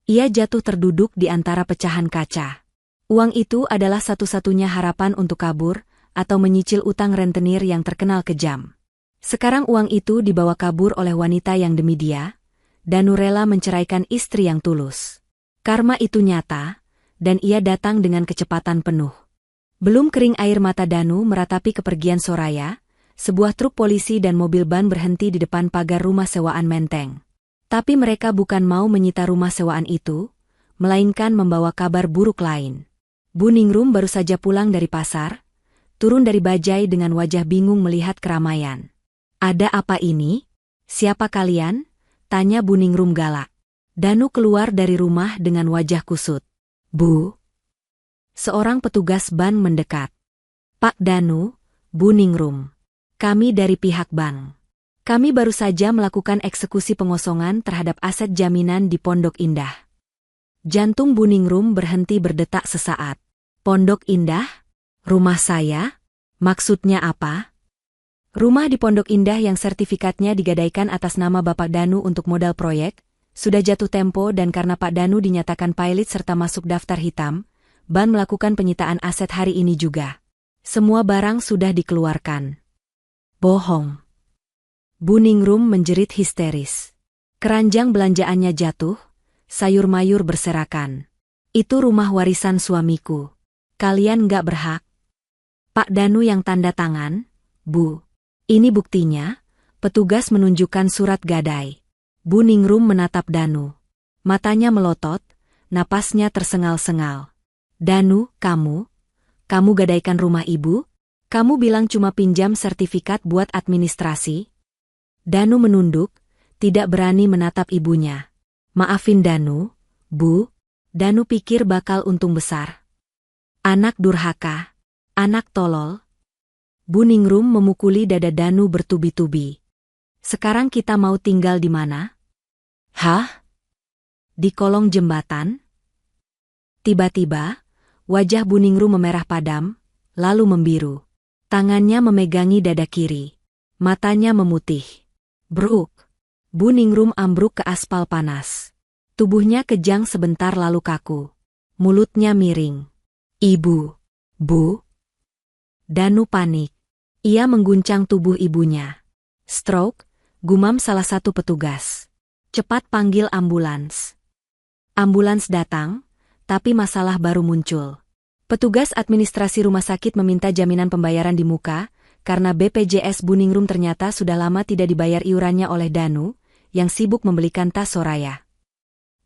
Ia jatuh terduduk di antara pecahan kaca. Uang itu adalah satu-satunya harapan untuk kabur, atau menyicil utang rentenir yang terkenal kejam. Sekarang uang itu dibawa kabur oleh wanita yang demi dia, Danu rela menceraikan istri yang tulus. Karma itu nyata, dan ia datang dengan kecepatan penuh. Belum kering air mata Danu meratapi kepergian Soraya, sebuah truk polisi dan mobil ban berhenti di depan pagar rumah sewaan Menteng. Tapi mereka bukan mau menyita rumah sewaan itu, melainkan membawa kabar buruk lain. Bu Ningrum baru saja pulang dari pasar, turun dari bajai dengan wajah bingung melihat keramaian. Ada apa ini? Siapa kalian? Tanya Bu Ningrum galak. Danu keluar dari rumah dengan wajah kusut. Bu. Seorang petugas ban mendekat. Pak Danu, Bu Ningrum. Kami dari pihak bank. Kami baru saja melakukan eksekusi pengosongan terhadap aset jaminan di Pondok Indah. Jantung Bu Ningrum berhenti berdetak sesaat. Pondok Indah? Rumah saya? Maksudnya apa? Rumah di Pondok Indah yang sertifikatnya digadaikan atas nama Bapak Danu untuk modal proyek, sudah jatuh tempo dan karena Pak Danu dinyatakan pailit serta masuk daftar hitam, ban melakukan penyitaan aset hari ini juga. Semua barang sudah dikeluarkan. Bohong. Bu Ningrum menjerit histeris. Keranjang belanjaannya jatuh, sayur mayur berserakan. Itu rumah warisan suamiku. Kalian nggak berhak. Pak Danu yang tanda tangan, Bu. Ini buktinya, petugas menunjukkan surat gadai. Bu Ningrum menatap Danu. Matanya melotot, napasnya tersengal-sengal. Danu, kamu gadaikan rumah ibu? Kamu bilang cuma pinjam sertifikat buat administrasi? Danu menunduk, tidak berani menatap ibunya. Maafin Danu, Bu. Danu pikir bakal untung besar. Anak durhaka, anak tolol. Bu Ningrum memukuli dada Danu bertubi-tubi. Sekarang kita mau tinggal di mana? Hah? Di kolong jembatan? Tiba-tiba, wajah Bu Ningrum memerah padam, lalu membiru. Tangannya memegangi dada kiri. Matanya memutih. Bruk. Bu Ningrum ambruk ke aspal panas. Tubuhnya kejang sebentar lalu kaku. Mulutnya miring. Ibu. Bu. Danu panik. Ia mengguncang tubuh ibunya. Stroke, Gumam salah satu petugas. Cepat panggil ambulans. Ambulans datang, tapi masalah baru muncul. Petugas administrasi rumah sakit meminta jaminan pembayaran di muka, karena BPJS Buningrum ternyata sudah lama tidak dibayar iurannya oleh Danu, yang sibuk membelikan tas Soraya.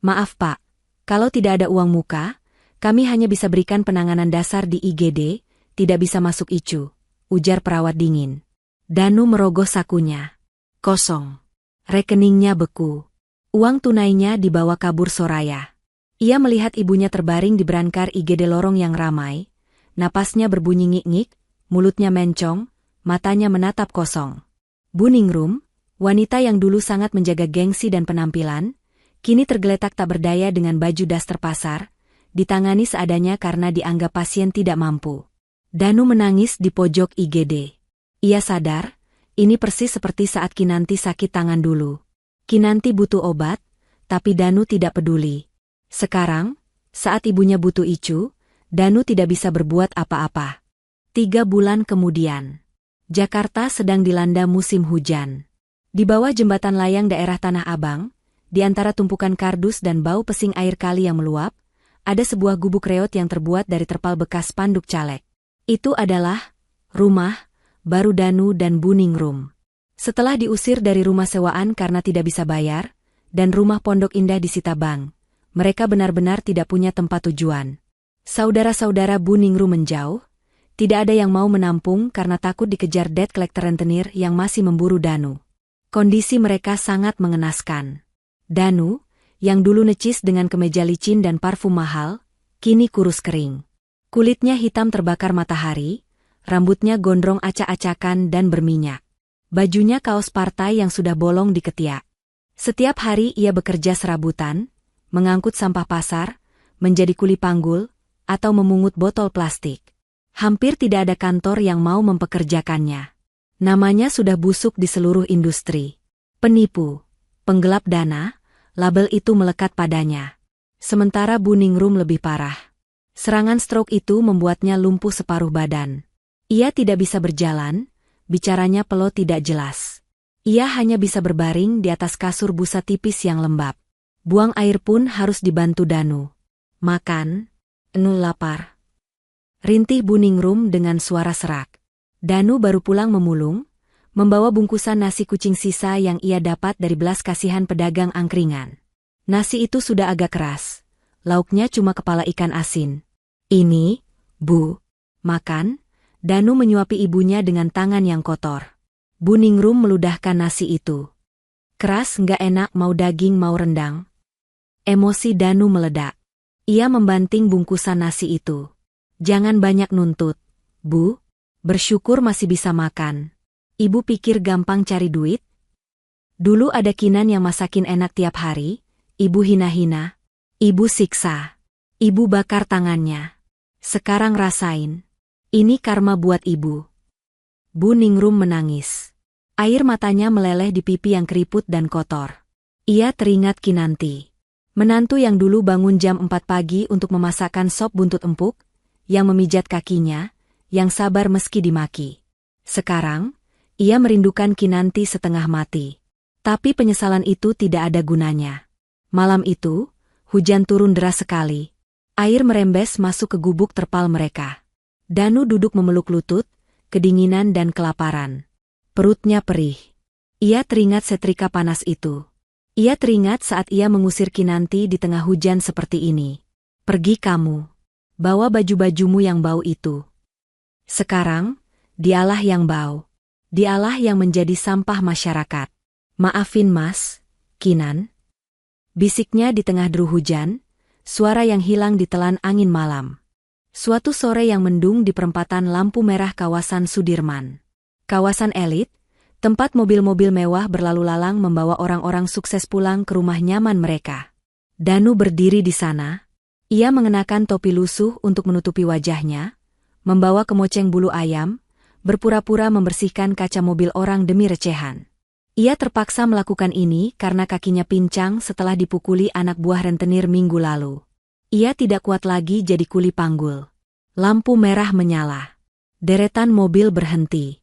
Maaf Pak, kalau tidak ada uang muka, kami hanya bisa berikan penanganan dasar di IGD, tidak bisa masuk ICU, ujar perawat dingin. Danu merogoh sakunya. Kosong. Rekeningnya beku. Uang tunainya dibawa kabur Soraya. Ia melihat ibunya terbaring di brankar IGD lorong yang ramai, napasnya berbunyi ngik-ngik, mulutnya mencong, matanya menatap kosong. Buningrum, wanita yang dulu sangat menjaga gengsi dan penampilan, kini tergeletak tak berdaya dengan baju daster pasar, ditangani seadanya karena dianggap pasien tidak mampu. Danu menangis di pojok IGD. Ia sadar, ini persis seperti saat Kinanti sakit tangan dulu. Kinanti butuh obat, tapi Danu tidak peduli. Sekarang, saat ibunya butuh ICU, Danu tidak bisa berbuat apa-apa. 3 bulan kemudian, Jakarta sedang dilanda musim hujan. Di bawah jembatan layang daerah Tanah Abang, di antara tumpukan kardus dan bau pesing air kali yang meluap, ada sebuah gubuk reot yang terbuat dari terpal bekas spanduk caleg. Itu adalah rumah baru Danu dan Buningrum. Setelah diusir dari rumah sewaan karena tidak bisa bayar, dan rumah Pondok Indah disita bank, mereka benar-benar tidak punya tempat tujuan. Saudara-saudara Buningrum menjauh, tidak ada yang mau menampung karena takut dikejar debt collector rentenir yang masih memburu Danu. Kondisi mereka sangat mengenaskan. Danu, yang dulu necis dengan kemeja licin dan parfum mahal, kini kurus kering. Kulitnya hitam terbakar matahari, rambutnya gondrong acak-acakan dan berminyak. Bajunya kaos partai yang sudah bolong di ketiak. Setiap hari ia bekerja serabutan, mengangkut sampah pasar, menjadi kuli panggul, atau memungut botol plastik. Hampir tidak ada kantor yang mau mempekerjakannya. Namanya sudah busuk di seluruh industri. Penipu, penggelap dana, label itu melekat padanya. Sementara Buningrum lebih parah. Serangan stroke itu membuatnya lumpuh separuh badan. Ia tidak bisa berjalan, bicaranya pelan tidak jelas. Ia hanya bisa berbaring di atas kasur busa tipis yang lembab. Buang air pun harus dibantu Danu. Makan, Enu lapar. Rintih Buningrum dengan suara serak. Danu baru pulang memulung, membawa bungkusan nasi kucing sisa yang ia dapat dari belas kasihan pedagang angkringan. Nasi itu sudah agak keras. Lauknya cuma kepala ikan asin. Ini, Bu. Makan. Danu menyuapi ibunya dengan tangan yang kotor. Buningrum meludahkan nasi itu. Keras nggak enak, mau daging mau rendang. Emosi Danu meledak. Ia membanting bungkusan nasi itu. Jangan banyak nuntut, Bu. Bersyukur masih bisa makan. Ibu pikir gampang cari duit? Dulu ada Kinan yang masakin enak tiap hari, ibu hina-hina. Ibu siksa. Ibu bakar tangannya. Sekarang rasain. Ini karma buat ibu. Buningrum menangis. Air matanya meleleh di pipi yang keriput dan kotor. Ia teringat Kinanti. Menantu yang dulu bangun jam 4 pagi untuk memasakkan sop buntut empuk, yang memijat kakinya, yang sabar meski dimaki. Sekarang, ia merindukan Kinanti setengah mati. Tapi penyesalan itu tidak ada gunanya. Malam itu, hujan turun deras sekali. Air merembes masuk ke gubuk terpal mereka. Danu duduk memeluk lutut, kedinginan dan kelaparan. Perutnya perih. Ia teringat setrika panas itu. Ia teringat saat ia mengusir Kinanti di tengah hujan seperti ini. Pergi kamu. Bawa baju-bajumu yang bau itu. Sekarang, dialah yang bau. Dialah yang menjadi sampah masyarakat. Maafin Mas, Kinan. Bisiknya di tengah deru hujan, suara yang hilang ditelan angin malam. Suatu sore yang mendung di perempatan lampu merah kawasan Sudirman. Kawasan elit, tempat mobil-mobil mewah berlalu lalang membawa orang-orang sukses pulang ke rumah nyaman mereka. Danu berdiri di sana. Ia mengenakan topi lusuh untuk menutupi wajahnya, membawa kemoceng bulu ayam, berpura-pura membersihkan kaca mobil orang demi recehan. Ia terpaksa melakukan ini karena kakinya pincang setelah dipukuli anak buah rentenir minggu lalu. Ia tidak kuat lagi jadi kuli panggul. Lampu merah menyala. Deretan mobil berhenti.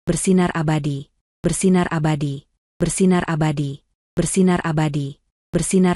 bersinar abadi, bersinar abadi, bersinar abadi, bersinar abadi, bersinar